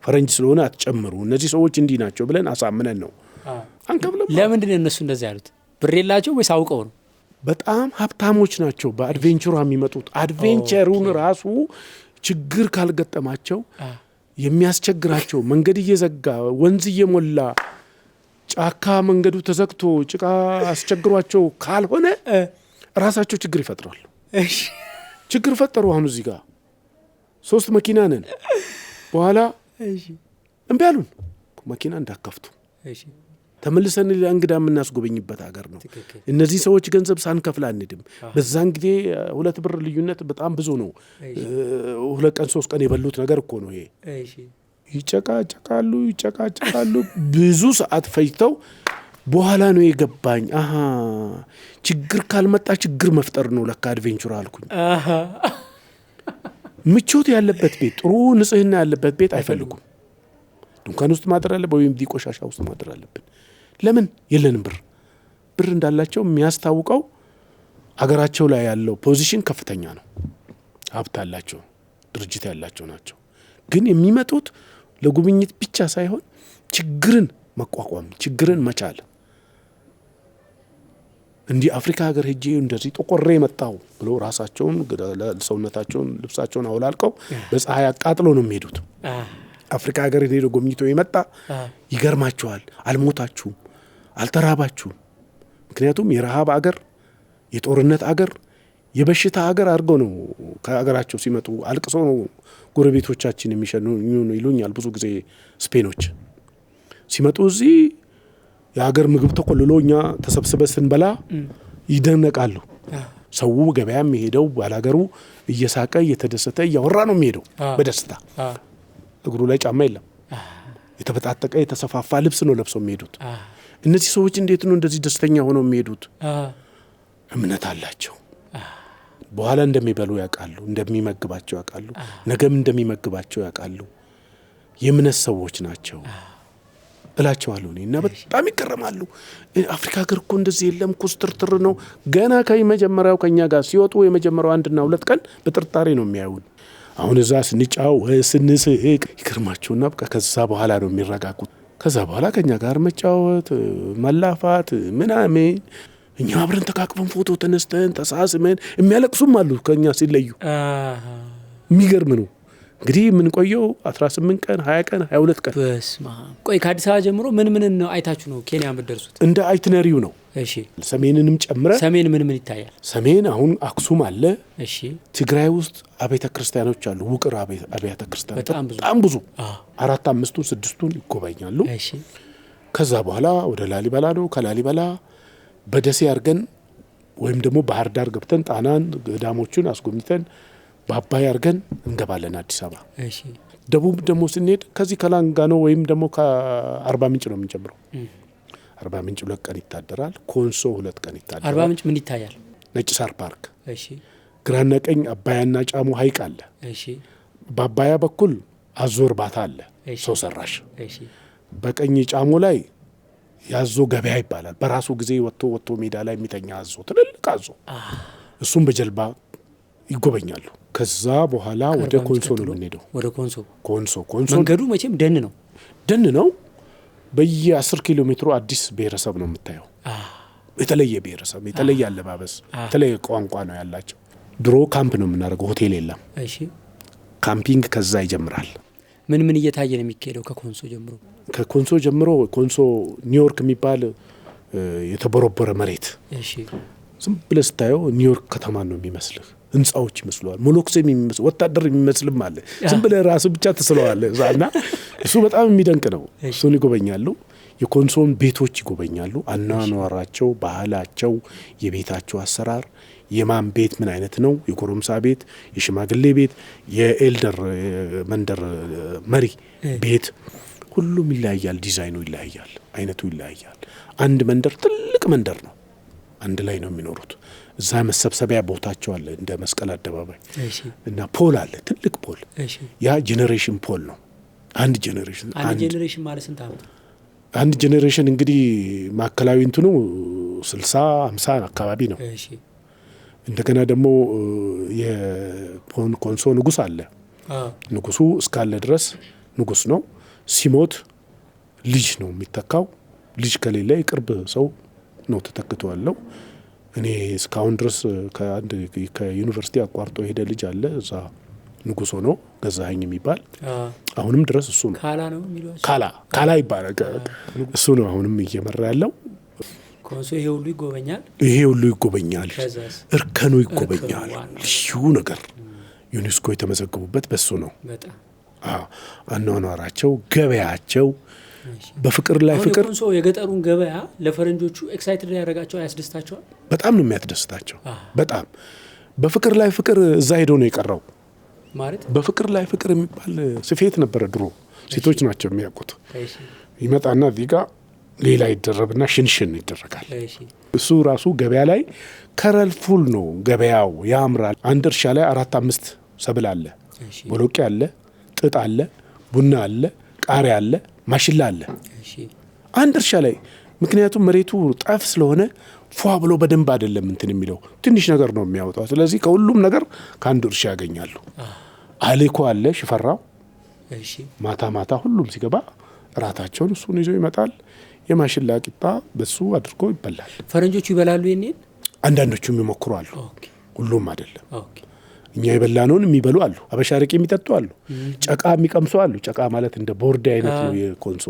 B: ፈረንጅ ስለሆነ አትጨምሩ፣ እነዚህ ሰዎች እንዲህ ናቸው ብለን አሳምነን ነው አንከብለም።
A: ለምንድን ነው እነሱ እንደዚህ ያሉት? ብር የላቸው ወይስ አውቀው ነው?
B: በጣም ሀብታሞች ናቸው በአድቬንቸሩ የሚመጡት። አድቬንቸሩን ራሱ ችግር ካልገጠማቸው የሚያስቸግራቸው መንገድ እየዘጋ ወንዝ እየሞላ ጫካ መንገዱ ተዘግቶ ጭቃ አስቸግሯቸው ካልሆነ ራሳቸው ችግር ይፈጥራሉ። ችግር ፈጠሩ። አሁን እዚህ ጋር 3 መኪና ነን። በኋላ እምቢ አሉን። መኪና እንዳከፍቱ ተመልሰን ሌላ እንግዳ የምናስጎበኝበት ሀገር ነው። እነዚህ ሰዎች ገንዘብ ሳንከፍል አንድም። በዛን ጊዜ 2 ብር ልዩነት በጣም ብዙ ነው። 2 ቀን 3 ቀን የበሉት ነገር እኮ ነው ይሄ። ይጨቃጨቃሉ ብዙ ሰዓት ፈጅተው በኋላ ነው የገባኝ። ችግር ካልመጣ ችግር መፍጠር ነው ለካ አድቬንቸር አልኩኝ። ምቾት ያለበት ቤት፣ ጥሩ ንጽህና ያለበት ቤት አይፈልጉም። ድንኳን ውስጥ ማድር አለብን ወይም ቆሻሻ ውስጥ ማድር አለብን። ለምን የለንም? ብር እንዳላቸው የሚያስታውቀው አገራቸው ላይ ያለው ፖዚሽን ከፍተኛ ነው። ሀብት አላቸው፣ ድርጅት ያላቸው ናቸው። ግን የሚመጡት ለጉብኝት ብቻ ሳይሆን ችግርን መቋቋም፣ ችግርን መቻል። እንዲህ አፍሪካ ሀገር ሄጄ እንደዚህ ጠቆሬ መጣው ብሎ ራሳቸውን ሰውነታቸውን ልብሳቸውን አውላልቀው በፀሐይ አቃጥለው ነው የሚሄዱት። አፍሪካ ሀገር ሄዶ ጎብኝቶ የመጣ ይገርማቸዋል። አልሞታችሁም፣ አልተራባችሁም። ምክንያቱም የረሃብ አገር፣ የጦርነት አገር፣ የበሽታ ሀገር አድርገው ነው ከሀገራቸው ሲመጡ አልቅሰው ነው ጎረቤቶቻችን የሚሸኑ ይሉኛል። ብዙ ጊዜ ስፔኖች ሲመጡ እዚህ የሀገር ምግብ ተቆልሎ እኛ ተሰብስበ ስንበላ ይደነቃሉ። ሰው ገበያ የሚሄደው ባላገሩ እየሳቀ እየተደሰተ እያወራ ነው የሚሄደው በደስታ። እግሩ ላይ ጫማ የለም። የተበጣጠቀ የተሰፋፋ ልብስ ነው ለብሰው የሚሄዱት። እነዚህ ሰዎች እንዴት ነው እንደዚህ ደስተኛ ሆነው የሚሄዱት? እምነት አላቸው። በኋላ እንደሚበሉ ያውቃሉ፣ እንደሚመግባቸው ያውቃሉ፣ ነገም እንደሚመግባቸው ያውቃሉ። የእምነት ሰዎች ናቸው እላቸዋለሁ እኔ እና በጣም ይገረማሉ። አፍሪካ ሀገር እኮ እንደዚህ የለም እኮ ስትርትር ነው። ገና ከመጀመሪያው ከኛ ጋር ሲወጡ የመጀመሪያው 1 እና 2 ቀን በጥርጣሬ ነው የሚያዩን። አሁን እዛ ስንጫው ስንስቅ ይገርማቸውና በቃ ከዛ በኋላ ነው የሚረጋጉት። ከዛ በኋላ ከኛ ጋር መጫወት መላፋት ምናምን እኛ አብረን ተቃቅፈን ፎቶ ተነስተን ተሳስመን የሚያለቅሱም አሉ ከኛ ሲለዩ። የሚገርም ነው። እንግዲህ የምንቆየው 18 ቀን 20 ቀን 22 ቀን።
A: በስማ ቆይ ከአዲስ አበባ ጀምሮ ምን ነው አይታችሁ ነው ኬንያ የምትደርሱት?
B: እንደ አይትነሪው ነው።
A: እሺ
B: ሰሜንንም ጨምረ።
A: ሰሜን ምን ይታያል?
B: ሰሜን አሁን አክሱም አለ።
A: እሺ ትግራይ
B: ውስጥ አብያተ ክርስቲያኖች አሉ። ውቅር አብያተ ክርስቲያኖች
A: በጣም ብዙ
B: 4 5 6 ይጎበኛሉ።
A: እሺ
B: ከዛ በኋላ ወደ ላሊበላ ነው። ከላሊበላ በደሴ አድርገን ወይም ደግሞ ባህር ዳር ገብተን ጣናን ገዳሞቹን አስጎብኝተን በአባይ አድርገን እንገባለን አዲስ አበባ።
A: እሺ
B: ደቡብ ደግሞ ስንሄድ ከዚህ ከላንጋኖ ወይም ደግሞ ከአርባ ምንጭ ነው የምንጀምረው። አርባ ምንጭ 2 ቀን ይታደራል። ኮንሶ 2 ቀን ይታደራል።
A: አርባ ምንጭ ምን ይታያል?
B: ነጭ ሳር ፓርክ።
A: እሺ
B: ግራና ቀኝ አባያና ጫሙ ሐይቅ አለ።
A: እሺ
B: በአባያ በኩል አዞ እርባታ አለ ሰው ሰራሽ።
A: እሺ
B: በቀኝ ጫሙ ላይ ያዞ ገበያ ይባላል። በራሱ ጊዜ ወጥቶ ሜዳ ላይ የሚተኛ አዞ፣ ትልልቅ አዞ፣ እሱም በጀልባ ይጎበኛሉ። ከዛ በኋላ ወደ ኮንሶ ነው የምንሄደው።
A: ወደ ኮንሶ
B: መንገዱ
A: መቼም ደን ነው።
B: በየ10 ኪሎ ሜትሩ አዲስ ብሔረሰብ ነው የምታየው። የተለየ ብሔረሰብ፣ የተለየ አለባበስ፣ የተለየ ቋንቋ ነው ያላቸው። ድሮ ካምፕ ነው የምናደርገው፣ ሆቴል የለም።
A: እሺ
B: ካምፒንግ ከዛ ይጀምራል።
A: ምን እየታየ ነው የሚካሄደው ከኮንሶ ጀምሮ?
B: ኮንሶ ኒውዮርክ የሚባል የተቦረቦረ መሬት።
A: እሺ
B: ዝም ብለህ ስታየው ኒውዮርክ ከተማ ነው የሚመስልህ። ህንጻዎች ይመስለዋል። ሞሎክሴም የሚመስል ወታደር የሚመስልም አለ። ዝም ብለህ ራስህ ብቻ ትስለዋለህ እዛና እሱ በጣም የሚደንቅ ነው። እሱን ይጎበኛሉ። የኮንሶን ቤቶች ይጎበኛሉ። አኗኗራቸው፣ ባህላቸው፣ የቤታቸው አሰራር፣ የማን ቤት ምን አይነት ነው፣ የጎረምሳ ቤት፣ የሽማግሌ ቤት፣ የኤልደር መንደር መሪ ቤት ሁሉም ይለያያል። ዲዛይኑ ይለያያል። አይነቱ ይለያያል። አንድ መንደር ትልቅ መንደር ነው። አንድ ላይ ነው የሚኖሩት። እዛ መሰብሰቢያ ቦታቸው አለ እንደ መስቀል አደባባይ እና ፖል አለ፣ ትልቅ ፖል። ያ ጄኔሬሽን ፖል ነው። አንድ ጄኔሬሽን
A: ማለት ስንት ዓመት?
B: አንድ ጄኔሬሽን እንግዲህ ማዕከላዊ እንትኑ 60 50 አካባቢ ነው። እንደገና ደግሞ የኮንሶ ንጉስ አለ። ንጉሱ እስካለ ድረስ ንጉስ ነው። ሲሞት ልጅ ነው የሚተካው። ልጅ ከሌለ የቅርብ ሰው ነው ተተክቶ ያለው። እኔ እስካሁን ድረስ ከዩኒቨርሲቲ አቋርጦ ሄደ ልጅ አለ እዛ ንጉስ ሆኖ ገዛኸኝ የሚባል አሁንም ድረስ እሱ ነው። ካላ ይባላል። እሱ ነው አሁንም እየመራ ያለው።
A: ኮንሶ ይሄ
B: ሁሉ ይጎበኛል። እርከኑ ይጎበኛል። ልዩ ነገር ዩኔስኮ የተመዘገቡበት በሱ ነው። አኗኗራቸው፣ ገበያቸው በፍቅር ላይ ፍቅር።
A: ኮንሶ የገጠሩን ገበያ ለፈረንጆቹ ኤክሳይትድ ያደርጋቸው፣ ያስደስታቸዋል።
B: በጣም ነው የሚያስደስታቸው። በጣም በፍቅር ላይ ፍቅር እዛ ሄዶ ነው የቀረው።
A: ማለት
B: በፍቅር ላይ ፍቅር የሚባል ስፌት ነበረ ድሮ። ሴቶች ናቸው የሚያውቁት። ይመጣና እዚህ ጋር ሌላ ይደረብና ሽንሽን ይደረጋል። እሱ ራሱ ገበያ ላይ ከረልፉል ነው ገበያው፣ ያምራል። አንድ እርሻ ላይ 4 5 ሰብል አለ። ቦሎቄ አለ፣ ጥጥ አለ፣ ቡና አለ፣ ቃሪያ አለ፣ ማሽላ አለ አንድ እርሻ ላይ። ምክንያቱም መሬቱ ጠፍ ስለሆነ ፏ ብሎ በደንብ አይደለም እንትን የሚለው፣ ትንሽ ነገር ነው የሚያወጣው። ስለዚህ ከሁሉም ነገር ከአንድ እርሻ ያገኛሉ። አሌኮ አለ፣ ሽፈራው። ማታ ሁሉም ሲገባ እራታቸውን እሱን ይዞ ይመጣል። የማሽላ ቂጣ በሱ አድርጎ ይበላል።
A: ፈረንጆቹ ይበላሉ። ይሄን
B: አንዳንዶቹም ይሞክራሉ፣ ሁሉም አይደለም። እኛ የበላነውን የሚበሉ አሉ። አበሻ አረቄ የሚጠጡ አሉ። ጨቃ የሚቀምሱ አሉ። ጨቃ ማለት እንደ ቦርዴ አይነት ነው የኮንሶ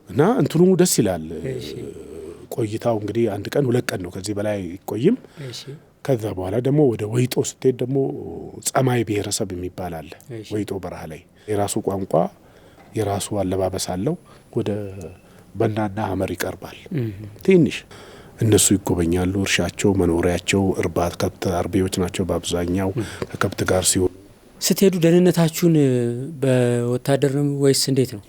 B: እና እንትኑ ደስ ይላል። ቆይታው እንግዲህ 1 ቀን 2 ቀን ነው፣ ከዚህ በላይ አይቆይም። ከዛ በኋላ ደግሞ ወደ ወይጦ ስትሄድ ደግሞ ጸማይ ብሔረሰብ የሚባል አለ። ወይጦ በረሃ ላይ የራሱ ቋንቋ የራሱ አለባበስ አለው። ወደ በናና ሀመር ይቀርባል ትንሽ። እነሱ ይጎበኛሉ። እርሻቸው፣ መኖሪያቸው እርባት ከብት አርቢዎች ናቸው በአብዛኛው። ከከብት ጋር ሲሆን
A: ስትሄዱ ደህንነታችሁን በወታደር ነው ወይስ እንዴት ነው?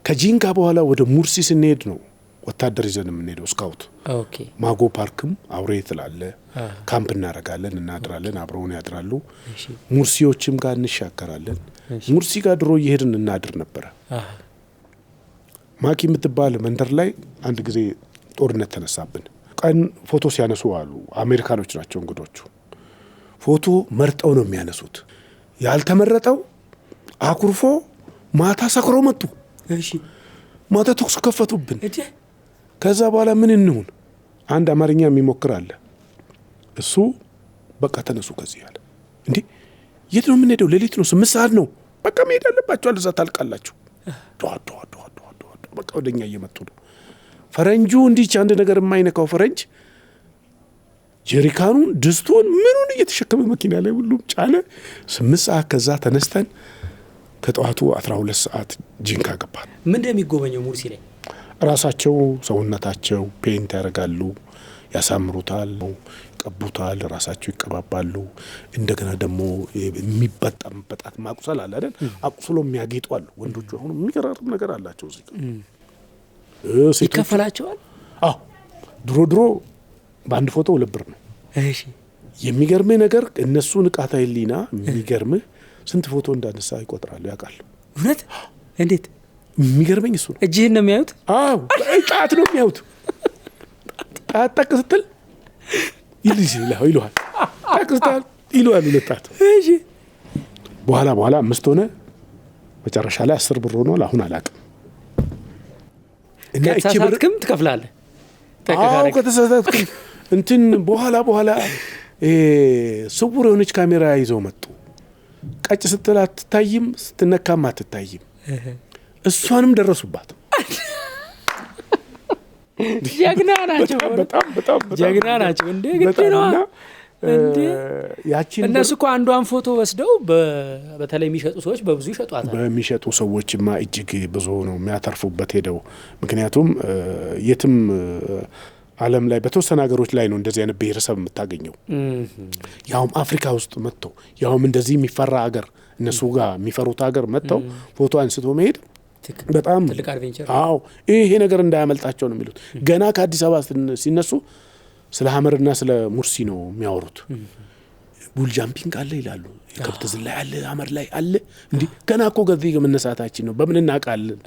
B: ከጂንካ በኋላ ወደ ሙርሲ ስንሄድ ነው ወታደር ይዘን የምንሄደው። ስካውት ማጎ ፓርክም አውሬ ትላለ። ካምፕ እናደርጋለን፣ እናድራለን። አብረውን ያድራሉ። ሙርሲዎችም ጋር እንሻገራለን። ሙርሲ ጋር ድሮ እየሄድን እናድር ነበረ። ማኪ የምትባል መንደር ላይ አንድ ጊዜ ጦርነት ተነሳብን። ቀን ፎቶ ሲያነሱ አሉ። አሜሪካኖች ናቸው እንግዶቹ። ፎቶ መርጠው ነው የሚያነሱት። ያልተመረጠው አኩርፎ ማታ ሰክሮ መጡ። ማታ ተኩስ ከፈቱብን። ከዛ በኋላ ምን እንሁን? አንድ አማርኛ የሚሞክር አለ። እሱ በቃ ተነሱ ከዚህ ያለ። እንዴ የት ነው የምንሄደው? ሌሊት ነው፣ 8 ሰዓት ነው። በቃ መሄድ አለባችሁ፣ አለዛ ታልቃላችሁ። በቃ ወደኛ እየመጡ ነው። ፈረንጁ እንዲች አንድ ነገር የማይነካው ፈረንጅ ጀሪካኑን፣ ድስቶን፣ ምኑን እየተሸከመ መኪና ላይ ሁሉም ጫነ። 8 ሰዓት ከዛ ተነስተን ከጠዋቱ 12 ሰዓት ጂንካ ገባን።
A: ምን እንደሚጎበኘው ሙርሲ ላይ
B: ራሳቸው ሰውነታቸው ፔንት ያደርጋሉ፣ ያሳምሩታል፣ ይቀቡታል፣ ራሳቸው ይቀባባሉ። እንደገና ደግሞ የሚበጣምበጣት ማቁሰል አለ አይደል? አቁስሎ የሚያጌጡ አሉ ወንዶቹ። አሁን የሚገራርም ነገር አላቸው እዚህ ጋር።
A: ይከፈላቸዋል?
B: አዎ ድሮ በአንድ ፎቶ 2 ብር ነው።
A: እሺ
B: የሚገርምህ ነገር እነሱ ንቃተ ህሊና የሚገርምህ ስንት ፎቶ እንዳነሳ ይቆጥራሉ፣ ያውቃሉ።
A: እውነት? እንዴት?
B: የሚገርመኝ እሱ ነው።
A: እጅህን ነው የሚያዩት?
B: አዎ ጣት ነው የሚያዩት። ጣት ጠቅ ስትል ይልሃል፣ ጠቅ ስትል ይልሃል 2 ጣት።
A: እሺ
B: በኋላ 5 ሆነ። መጨረሻ ላይ 10 ብር ሆኗል። አሁን አላውቅም።
A: እና ከተሳሳትክም ትከፍላለህ?
B: አዎ ከተሳሳትክም እንትን በኋላ ስውር የሆነች ካሜራ ይዘው መጡ። ቀጭ ስትል አትታይም፣ ስትነካም አትታይም። እሷንም ደረሱባት።
A: ጀግና ናቸው፣
B: በጣም
A: ጀግና ናቸው። እንዴ ግድ ነው እንዴ! እነሱ እኮ አንዷን ፎቶ ወስደው በተለይ የሚሸጡ ሰዎች በብዙ ይሸጧታል።
B: በሚሸጡ ሰዎችማ እጅግ ብዙ ነው የሚያተርፉበት ሄደው። ምክንያቱም የትም ዓለም ላይ በተወሰነ ሀገሮች ላይ ነው እንደዚህ አይነት ብሔረሰብ የምታገኘው። ያውም አፍሪካ ውስጥ መጥተው ያውም እንደዚህ የሚፈራ ሀገር እነሱ ጋር የሚፈሩት ሀገር መጥተው ፎቶ አንስቶ መሄድ በጣም
A: ትልቅ አድቬንቸር።
B: አዎ ይሄ ነገር እንዳያመልጣቸው ነው የሚሉት። ገና ከአዲስ አበባ ሲነሱ ስለ ሀመርና ስለ ሙርሲ ነው የሚያወሩት። ቡል ጃምፒንግ አለ ይላሉ። የከብት ዝላይ አለ፣ ሀመር ላይ አለ። እንዴ ገና እኮ ገዚህ መነሳታችን ነው። በምን እናውቃለን?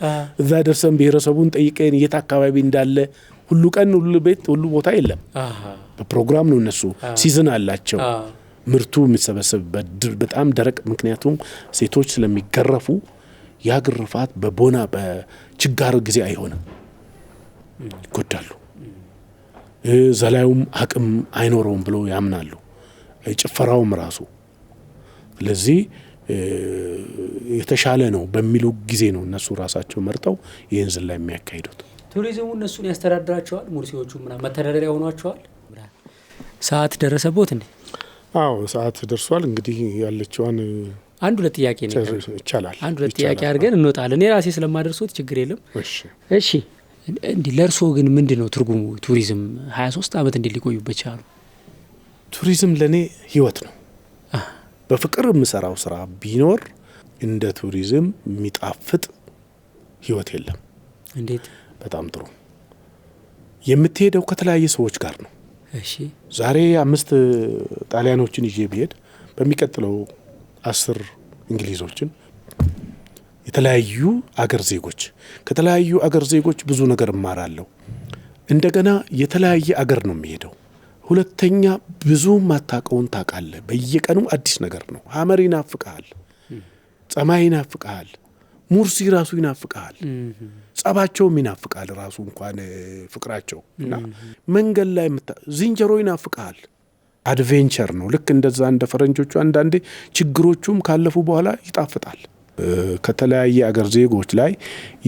B: እዛ ደርሰን ብሔረሰቡን ጠይቀን የት አካባቢ እንዳለ ሁሉ ቀን ሁሉ ቤት ሁሉ ቦታ የለም። በፕሮግራም ነው። እነሱ ሲዝን አላቸው። ምርቱ የሚሰበሰብበት በጣም ደረቅ። ምክንያቱም ሴቶች ስለሚገረፉ ያ ግርፋት በቦና በችጋር ጊዜ አይሆንም፣ ይጎዳሉ። ዘላዩም አቅም አይኖረውም ብሎ ያምናሉ። ጭፈራውም ራሱ ስለዚህ የተሻለ ነው በሚሉ ጊዜ ነው እነሱ ራሳቸው መርጠው ይህን ዝላይ የሚያካሂዱት።
A: ቱሪዝሙ እነሱን ያስተዳድራቸዋል። ሙርሲዎቹ ምናምን መተዳደሪያ ሆኗቸዋል። ሰዓት ደረሰቦት እንዴ?
B: አዎ ሰዓት ደርሷል። እንግዲህ ያለችዋን
A: 1-2 ጥያቄ ነው
B: ይቻላል።
A: 1-2 ጥያቄ አድርገን እንወጣለን። እኔ ራሴ ስለማደርሶት ችግር የለም። እሺ እንዲህ ለእርስዎ ግን ምንድን ነው ትርጉሙ? ቱሪዝም 23 ዓመት እንዴት ሊቆዩበት ቻሉ?
B: ቱሪዝም ለእኔ ህይወት ነው። በፍቅር የምሰራው ስራ ቢኖር እንደ ቱሪዝም የሚጣፍጥ ህይወት የለም።
A: እንዴት?
B: በጣም ጥሩ። የምትሄደው ከተለያየ ሰዎች ጋር ነው።
A: እሺ
B: ዛሬ 5 ጣሊያኖችን ይዤ ብሄድ በሚቀጥለው 10 እንግሊዞችን፣ የተለያዩ አገር ዜጎች፣ ከተለያዩ አገር ዜጎች ብዙ ነገር እማራለሁ። እንደገና የተለያየ አገር ነው የሚሄደው። ሁለተኛ ብዙ ማታቀውን ታውቃለህ። በየቀኑ አዲስ ነገር ነው። ሀመር ይናፍቃል፣ ጸማይ ይናፍቃል፣ ሙርሲ ራሱ ይናፍቃል፣ ጸባቸውም ይናፍቃል ራሱ እንኳን ፍቅራቸው እና መንገድ ላይ ዝንጀሮ ይናፍቃል። አድቬንቸር ነው። ልክ እንደዛ እንደ ፈረንጆቹ አንዳንዴ ችግሮቹም ካለፉ በኋላ ይጣፍጣል። ከተለያየ አገር ዜጎች ላይ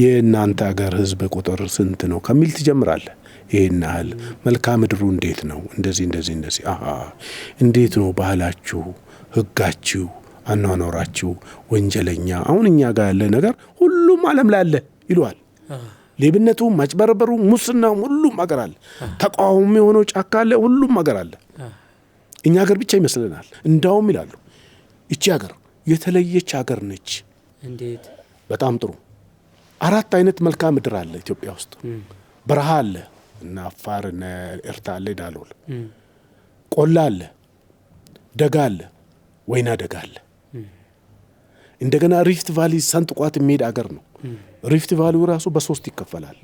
B: የእናንተ አገር ህዝብ ቁጥር ስንት ነው ከሚል ትጀምራለህ። ይሄን ያህል መልክዓ ምድሩ እንዴት ነው እንደዚህ እንዴት ነው ባህላችሁ ህጋችሁ አኗኗራችሁ ወንጀለኛ አሁን እኛ ጋር ያለ ነገር ሁሉም ዓለም ላይ አለ ይሏል ሌብነቱ ማጭበርበሩ ሙስናው ሁሉም አገር አለ ተቃውሞ የሆነው ጫካ አለ ሁሉም አገር አለ እኛ ሀገር ብቻ ይመስልናል እንዳውም ይላሉ እቺ ሀገር የተለየች ሀገር ነች
A: እንዴት
B: በጣም ጥሩ 4 አይነት መልክዓ ምድር አለ ኢትዮጵያ ውስጥ በረሃ አለ እና አፋር እና ኤርታ አለ ዳሎል ቆላ አለ ደጋ አለ ወይና ደጋ አለ እንደገና ሪፍት ቫሊ ሰንጥቋት የሚሄድ አገር ነው ሪፍት ቫሊው ራሱ በ3 ይከፈላል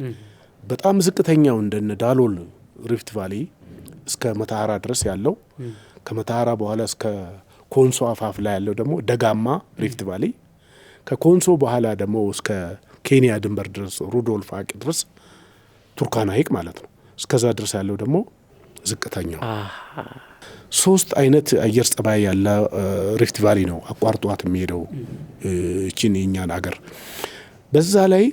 B: በጣም ዝቅተኛው እንደነ ዳሎል ሪፍት ቫሊ እስከ መተሃራ ድረስ ያለው ከመተሃራ በኋላ እስከ ኮንሶ አፋፍ ላይ ያለው ደግሞ ደጋማ ሪፍት ቫሊ ከኮንሶ በኋላ ደግሞ እስከ ኬንያ ድንበር ድረስ ሩዶልፍ ሐይቅ ድረስ ቱርካና ሐይቅ ማለት ነው እስከዛ ድረስ ያለው ደግሞ ዝቅተኛው 3 አይነት አየር ጸባይ ያለ ሪፍት ቫሊ ነው አቋርጧት የሚሄደው እቺን የኛን አገር በዛ ላይ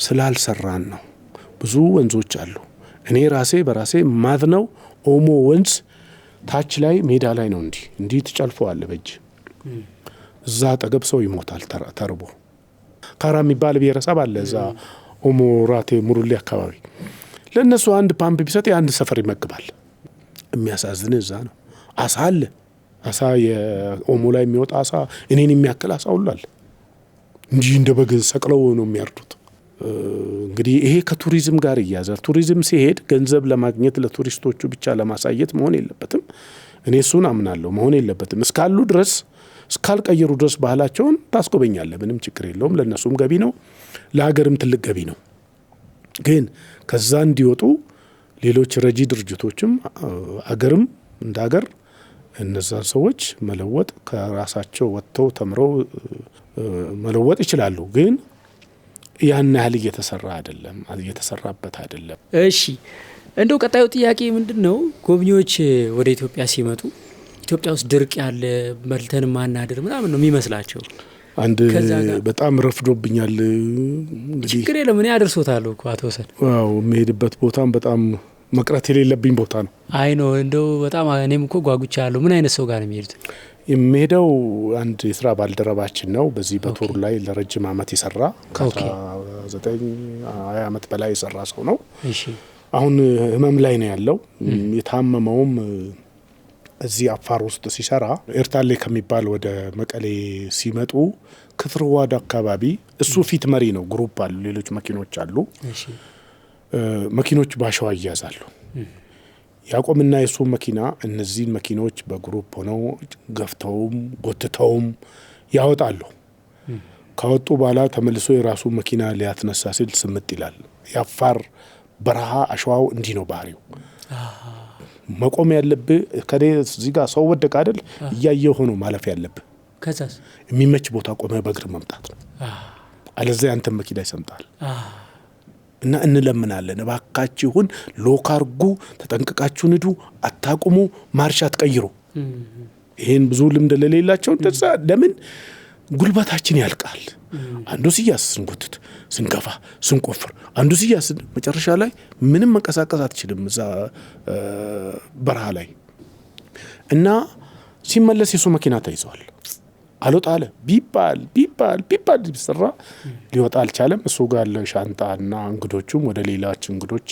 B: ስላልሰራን ነው ብዙ ወንዞች አሉ እኔ ራሴ በራሴ ማድነው ኦሞ ወንዝ ታች ላይ ሜዳ ላይ ነው እንዲህ ተጨልፈዋል በእጅ እዛ አጠገብ ሰው ይሞታል ተርቦ ካራ የሚባል ብሔረሰብ አለ እዛ ኦሞ ራቴ ሙሩሊ አካባቢ ለነሱ አንድ ፓምፕ ቢሰጥ አንድ ሰፈር ይመግባል የሚያሳዝን እዛ ነው አሳ አለ አሳ የኦሞ ላይ የሚወጣ አሳ እኔን የሚያክል አሳ ሁሉ አለ እንጂ እንደ በግ ሰቅለው ነው የሚያርዱት እንግዲህ ይሄ ከቱሪዝም ጋር ይያዛል ቱሪዝም ሲሄድ ገንዘብ ለማግኘት ለቱሪስቶቹ ብቻ ለማሳየት መሆን የለበትም እኔ እሱን አምናለሁ መሆን የለበትም እስካሉ ድረስ እስካልቀየሩ ድረስ ባህላቸውን ታስቆበኛለህ ምንም ችግር የለውም ለነሱም ገቢ ነው ለሀገርም ትልቅ ገቢ ነው ግን ከዛ እንዲወጡ ሌሎች ረጂ ድርጅቶችም አገርም እንደ ሀገር እነዛን ሰዎች መለወጥ ከራሳቸው ወጥተው ተምረው መለወጥ ይችላሉ ግን ያን ያህል እየተሰራበት አይደለም
A: እሺ እንደው ቀጣዩ ጥያቄ ምንድነው ጎብኚዎች ወደ ኢትዮጵያ ሲመጡ ኢትዮጵያ ውስጥ ድርቅ ያለ መልተን ማናደር ምናምን ነው የሚመስላቸው
B: አንድ በጣም ረፍዶብኛል እንግዲህ
A: ችግር የለም እኔ አደርሶታለሁ እኮ አቶ ወሰን
B: ዋው መሄድበት ቦታም በጣም መቅረት የሌለብኝ ቦታ ነው
A: አይ ነው እንደው በጣም እኔም እኮ ጓጉቻለሁ ምን አይነት ሰው ጋር ነው የሚሄዱት
B: የሚሄደው አንድ የስራ ባልደረባችን ነው በዚህ በቶር ላይ ለረጅም አመት የሰራ ከ9 አመት በላይ የሰራ ሰው ነው
A: እሺ
B: አሁን ህመም ላይ ነው ያለው የታመመውም እዚህ አፋር ውስጥ ሲሰራ ኤርታሌ ከሚባል ወደ መቀሌ ሲመጡ ክፍርዋድ አካባቢ እሱ ፊት መሪ ነው ግሩፕ አሉ ሌሎች መኪኖች አሉ
A: እሺ
B: መኪኖች ባሸዋ ይያዛሉ ያቆምና የሱ መኪና እነዚህ መኪኖች በግሩፕ ሆነው ገፍተውም ጎትተውም ያወጣሉ ካወጡ በኋላ ተመልሶ የራሱ መኪና ሊያስነሳ ሲል ስምጥ ይላል ያፋር በረሃ አሸዋው እንዲህ ነው ባህሪው መቆም ያለብህ ከኔ እዚህ ጋር ሰው ወደቀ አይደል እያየው ሆኖ ማለፍ ያለብህ
A: ከዛስ
B: የሚመች ቦታ ቆመ በእግር መምጣት ነው አለዚያ አንተ መኪና ይሰምጣል እና እንለምናለን እባካችሁን ሎካርጉ ተጠንቅቃችሁ ንዱ አታቁሙ ማርሽ አትቀይሩ ይሄን ብዙ ልምድ ለሌላቸው እንደዛ ለምን ጉልበታችን ያልቃል አንዱ ሲያስ ስንጎትት ስንገፋ ስንቆፍር አንዱ ሲያስ መጨረሻ ላይ ምንም መንቀሳቀስ አትችልም እዛ በረሃ ላይ እና ሲመለስ የሱ መኪና ተይዟል አልወጣለ ቢባል ቢሰራ ሊወጣ አልቻለም እሱ ጋር ያለ ሻንጣና እንግዶቹም ወደ ሌላች እንግዶች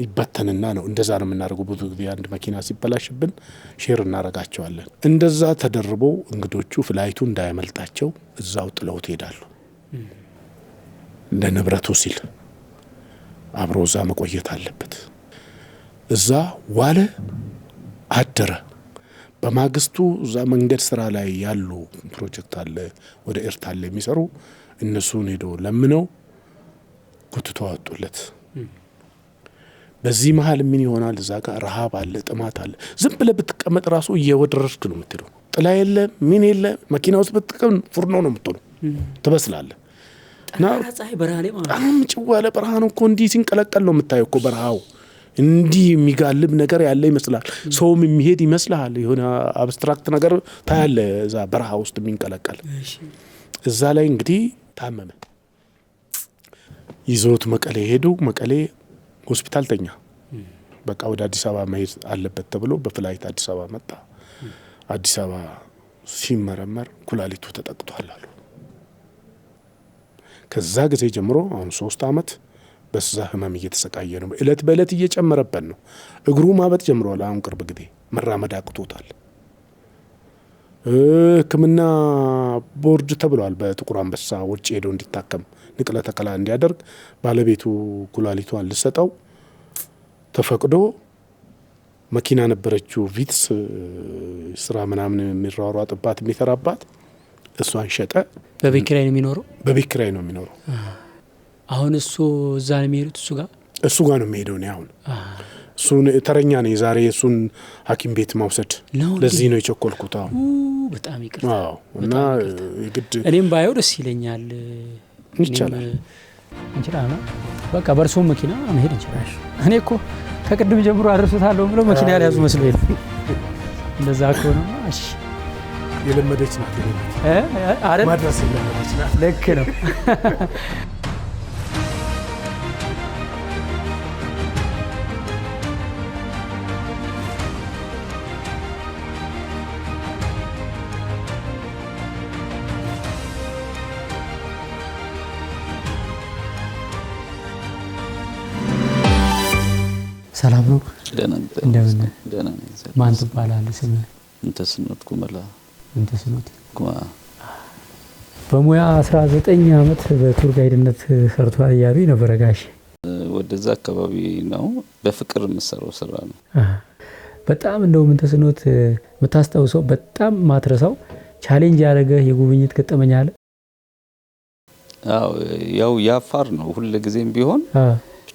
B: ይበተንና ነው እንደዛ ነው የምናደርገው ብዙ ጊዜ አንድ መኪና ሲበላሽብን ሼር እናረጋቸዋለን እንደዛ ተደርቦ እንግዶቹ ፍላይቱ እንዳይመልጣቸው እዛው ጥለውት ይሄዳሉ ለንብረቱ ሲል አብሮ እዛ መቆየት አለበት እዛ ዋለ አደረ በማግስቱ እዛ መንገድ ስራ ላይ ያሉ ፕሮጀክት አለ ወደ ኤርታሌ የሚሰሩ እነሱን ሄዶ ለምነው ጉትቶ አወጡለት በዚህ መሃል ምን ይሆናል እዛ ጋር ረሃብ አለ ጥማት አለ ዝም ብለህ ብትቀመጥ ራሱ እየወደረስክ ነው የምትለው ጥላ የለ ምን የለ መኪና ውስጥ ብትቀም ፉርኖ ነው የምትለው ትበስላለህ እና
A: ፀሐይ በረሃ ላይ ማለት
B: በጣም ጭዋለ በረሃ ነው እኮ እንዲህ ሲንቀለቀል ነው የምታየው እኮ በረሃው እንዲህ የሚጋልብ ነገር ያለ ይመስላል ሰውም የሚሄድ ይመስላል የሆነ አብስትራክት ነገር ታያለ እዛ በረሃ ውስጥ የሚንቀለቀል እዛ ላይ እንግዲህ ታመመ ይዞት መቀሌ ሄዱ መቀሌ ሆስፒታል ተኛ። በቃ ወደ አዲስ አበባ መሄድ አለበት ተብሎ በፍላይት አዲስ አበባ መጣ። አዲስ አበባ ሲመረመር ኩላሊቱ ተጠቅቷል አሉ። ከዛ ጊዜ ጀምሮ አሁን 3 አመት በዛ ህመም እየተሰቃየ ነው። እለት በእለት እየጨመረበት ነው። እግሩ ማበጥ ጀምሯል። አሁን ቅርብ ጊዜ መራመድ አቅቶታል። ሕክምና ቦርድ ተብሏል። በጥቁር አንበሳ ውጭ ሄዶ እንዲታከም ንቅለ ተከላ እንዲያደርግ ባለቤቱ ኩላሊቷን ልሰጠው ተፈቅዶ መኪና ነበረችው ቪትስ ስራ ምናምን የሚሯሯጥባት የሚሰራባት እሷን ሸጠ።
A: በቤት ኪራይ ነው የሚኖረው።
B: በቤት ኪራይ ነው የሚኖረው።
A: አሁን እሱ እዛ ነው የሚሄዱት። እሱ ጋር
B: ነው የሚሄደው። እኔ አሁን እሱን ተረኛ ነኝ ዛሬ እሱን ሐኪም ቤት ማውሰድ። ለዚህ ነው የቸኮልኩት።
A: በጣም ይቅርታ።
B: እና ግድ
A: እኔም ባየው ደስ ይለኛል።
B: ይቻላል
A: እንችላለን። በቃ በርሶ መኪና መሄድ እንችላለን። እኔ እኮ ከቅድም ጀምሮ አደርሱታለሁ ብሎ መኪና ያልያዙ መስሎኝ ነው። እንደዛ ከሆነማ እሺ።
B: የለመደች ናት
A: አይደል?
B: ማድረስ የለመደች ናት።
A: ልክ ነው። ሰላም ነው። እንደምን ማን ትባላለህ? ስምህ?
C: እንተስኖት ኩመላ።
A: እንተስኖት በሙያ 19 አመት በቱር ጋይድነት ሰርቷል እያሉ ነበረ ጋሽ።
C: ወደዛ አካባቢ ነው። በፍቅር የምሰራው ስራ ነው።
A: በጣም እንደው እንተስኖት የምታስታውሰው በጣም ማትረሳው ቻሌንጅ ያደረገህ የጉብኝት ገጠመኝ አለ?
C: አዎ ያው ያፋር ነው ሁሉ ጊዜም ቢሆን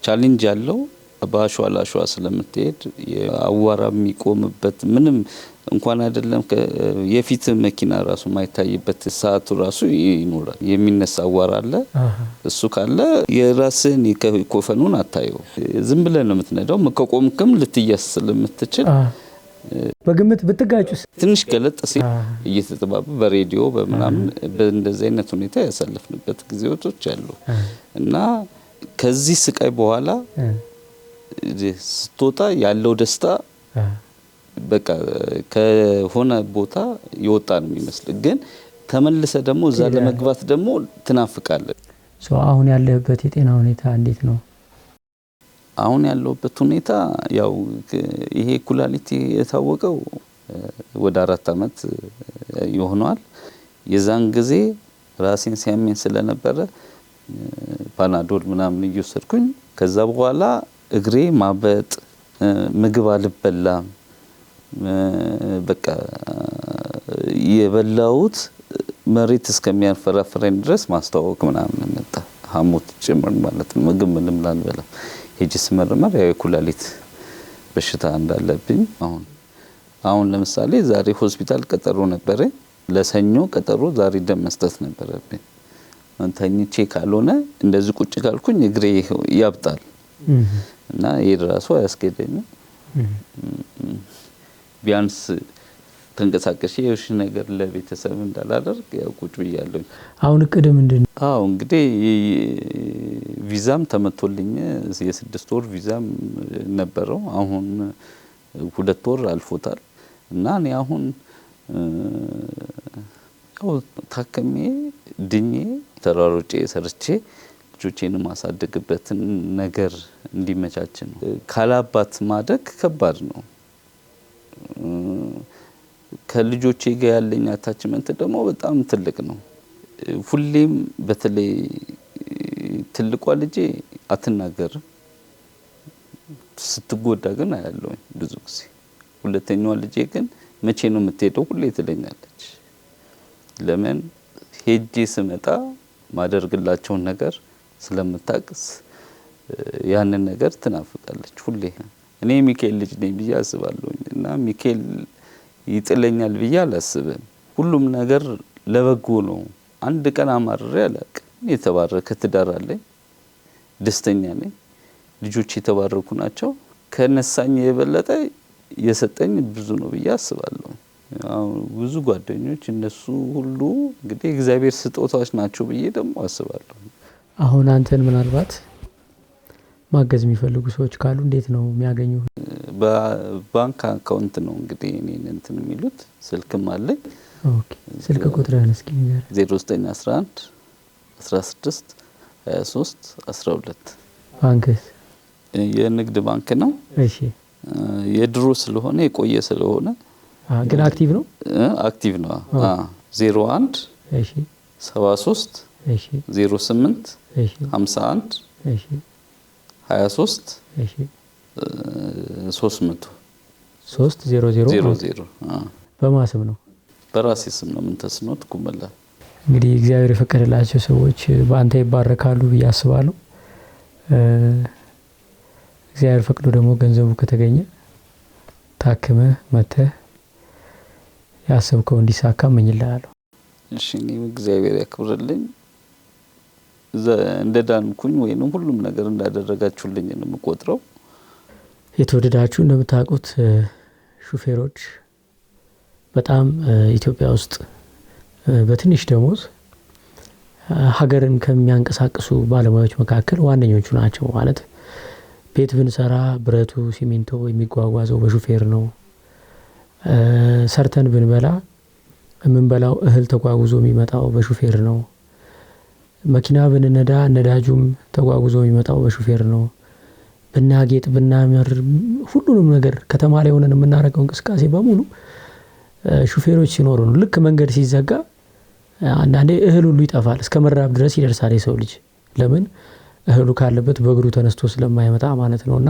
C: ቻሌንጅ ያለው በአሸዋ ላሸዋ ስለምትሄድ የአዋራ የሚቆምበት ምንም እንኳን አይደለም የፊት መኪና ራሱ ማይታይበት ሰዓቱ ራሱ ይኖራል። የሚነሳ አዋራ አለ። እሱ ካለ የራስን ኮፈኑን አታየው። ዝም ብለህ ነው የምትነዳው። ከቆምክም ልትያስ ስለምትችል
A: በግምት ብትጋጩስ
C: ትንሽ ገለጥ ሲል እየተጠባበ በሬዲዮ በምናምን በእንደዚህ አይነት ሁኔታ ያሳለፍንበት ጊዜዎች አሉ እና ከዚህ ስቃይ በኋላ ስትወጣ ያለው ደስታ በቃ ከሆነ ቦታ ይወጣ ነው የሚመስል። ግን ተመልሰ ደግሞ እዛ ለመግባት ደግሞ ትናፍቃለህ።
A: አሁን ያለህበት የጤና ሁኔታ እንዴት ነው?
C: አሁን ያለውበት ሁኔታ ያው ይሄ ኩላሊት የታወቀው ወደ 4 አመት ይሆናል። የዛን ጊዜ ራሴን ሲያመኝ ስለነበረ ፓናዶል ምናምን እየወሰድኩኝ ከዛ በኋላ እግሬ ማበጥ፣ ምግብ አልበላም። በቃ የበላውት መሬት እስከሚያንፈራፍረኝ ድረስ ማስተዋወቅ ምናምን መጣ። ሐሞት ጭምር ማለት ነው። ምግብ ምንም ላልበላ ሄጄ ስመረመር ያው የኩላሊት በሽታ እንዳለብኝ አሁን ለምሳሌ ዛሬ ሆስፒታል ቀጠሮ ነበረ። ለሰኞ ቀጠሮ ዛሬ ደም መስጠት ነበረብኝ። ተኝቼ ካልሆነ እንደዚህ ቁጭ ካልኩኝ እግሬ ያብጣል እና የራሱ አያስገደኝም። ቢያንስ ተንቀሳቀሽ የውሽ ነገር ለቤተሰብ እንዳላደርግ ያው ቁጭ ብያለሁ።
A: አሁን እቅድ ምንድነው?
C: እንግዲህ ቪዛም ተመቶልኝ የ6 ወር ቪዛም ነበረው። አሁን 2 ወር አልፎታል እና እኔ አሁን ታከሜ ድኜ ተራሮጬ ሰርቼ ልጆቼን ማሳደግበትን ነገር እንዲመቻች ነው። ካላባት ማደግ ከባድ ነው። ከልጆቼ ጋር ያለኝ አታችመንት ደግሞ በጣም ትልቅ ነው። ሁሌም በተለይ ትልቋ ልጄ አትናገርም። ስትጎዳ ግን አያለሁኝ ብዙ ጊዜ። ሁለተኛዋ ልጄ ግን መቼ ነው የምትሄደው ሁሌ ትለኛለች። ለምን ሄጄ ስመጣ ማደርግላቸውን ነገር ስለምታቅስ ያንን ነገር ትናፍቃለች ሁሌ። እኔ ሚካኤል ልጅ ነኝ ብዬ አስባለሁ እና ሚካኤል ይጥለኛል ብዬ አላስብም። ሁሉም ነገር ለበጎ ነው። አንድ ቀን አማርሬ አላውቅም። የተባረከ ትዳር አለኝ፣ ደስተኛ ነኝ። ልጆች የተባረኩ ናቸው። ከነሳኝ የበለጠ የሰጠኝ ብዙ ነው ብዬ አስባለሁ። ብዙ ጓደኞች እነሱ ሁሉ እንግዲህ እግዚአብሔር ስጦታዎች ናቸው ብዬ ደግሞ አስባለሁ።
A: አሁን አንተን ምናልባት ማገዝ የሚፈልጉ ሰዎች ካሉ እንዴት ነው የሚያገኙ?
C: በባንክ አካውንት ነው እንግዲህ እኔን እንትን የሚሉት። ስልክም አለኝ።
A: ኦኬ ስልክ ቁጥርህን እስኪ ንገር።
C: 0911 16 23 12
A: ባንክስ?
C: የንግድ ባንክ ነው።
A: እሺ
C: የድሮ ስለሆነ የቆየ ስለሆነ
A: ግን አክቲቭ ነው።
C: አክቲቭ ነው። 01
A: እሺ
C: 73
A: እሺ
C: 08
A: እሺ
C: 51
A: እሺ
C: 23
A: እሺ
C: 300
A: 300 በማስም ነው።
C: በራሴ ስም ነው። ምን ተስኖት ኩመላ።
A: እንግዲህ እግዚአብሔር የፈቀደላቸው ሰዎች በአንተ ይባረካሉ ብዬ አስባለሁ። እግዚአብሔር ፈቅዶ ደግሞ ገንዘቡ ከተገኘ ታክመ መተህ ያሰብከው እንዲሳካ እመኝልሃለሁ።
C: እሺ እኔም እግዚአብሔር ያክብርልኝ። እንደዳንኩኝ ወይንም ሁሉም ነገር እንዳደረጋችሁልኝ ነው የምቆጥረው። የተወደዳችሁ እንደምታውቁት ሹፌሮች በጣም ኢትዮጵያ ውስጥ በትንሽ ደሞዝ ሀገርን ከሚያንቀሳቅሱ ባለሙያዎች መካከል ዋነኞቹ ናቸው። ማለት ቤት ብንሰራ ብረቱ ሲሚንቶ የሚጓጓዘው በሹፌር ነው። ሰርተን ብንበላ የምንበላው እህል ተጓጉዞ የሚመጣው በሹፌር ነው። መኪና ብንነዳ ነዳጁም ተጓጉዞ የሚመጣው በሹፌር ነው። ብናጌጥ ብናምር ሁሉንም ነገር ከተማ ላይ ሆነን የምናደርገው እንቅስቃሴ በሙሉ ሹፌሮች ሲኖሩ ነው። ልክ መንገድ ሲዘጋ አንዳንዴ እህል ሁሉ ይጠፋል፣ እስከ መራብ ድረስ ይደርሳል የሰው ልጅ። ለምን? እህሉ ካለበት በእግሩ ተነስቶ ስለማይመጣ ማለት ነውና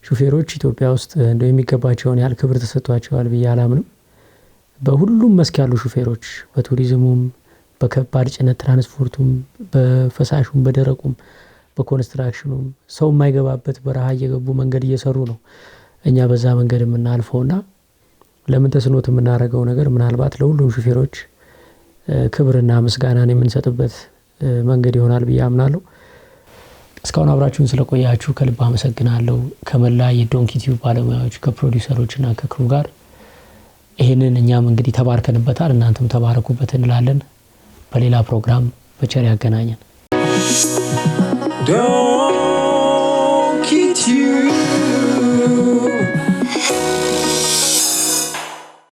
C: ሹፌሮች ኢትዮጵያ ውስጥ እንደው የሚገባቸውን ያህል ክብር ተሰጥቷቸዋል ብዬ አላምንም። በሁሉም መስክ ያሉ ሹፌሮች በቱሪዝሙም፣ በከባድ ጭነት ትራንስፖርቱም፣ በፈሳሹም፣ በደረቁም፣ በኮንስትራክሽኑም ሰው የማይገባበት በረሃ እየገቡ መንገድ እየሰሩ ነው እኛ በዛ መንገድ የምናልፈውና ለምን ተስኖት የምናደርገው ነገር ምናልባት ለሁሉም ሹፌሮች ክብርና ምስጋናን የምንሰጥበት መንገድ ይሆናል ብዬ አምናለሁ። እስካሁን አብራችሁን ስለቆያችሁ ከልብ አመሰግናለሁ። ከመላ የዶንኪ ቲዩብ ባለሙያዎች ከፕሮዲዩሰሮችና ከክሩ ጋር ይሄንን እኛም እንግዲህ ተባርከንበታል፣ እናንተም ተባረኩበት እንላለን። በሌላ ፕሮግራም በቸር ያገናኘን።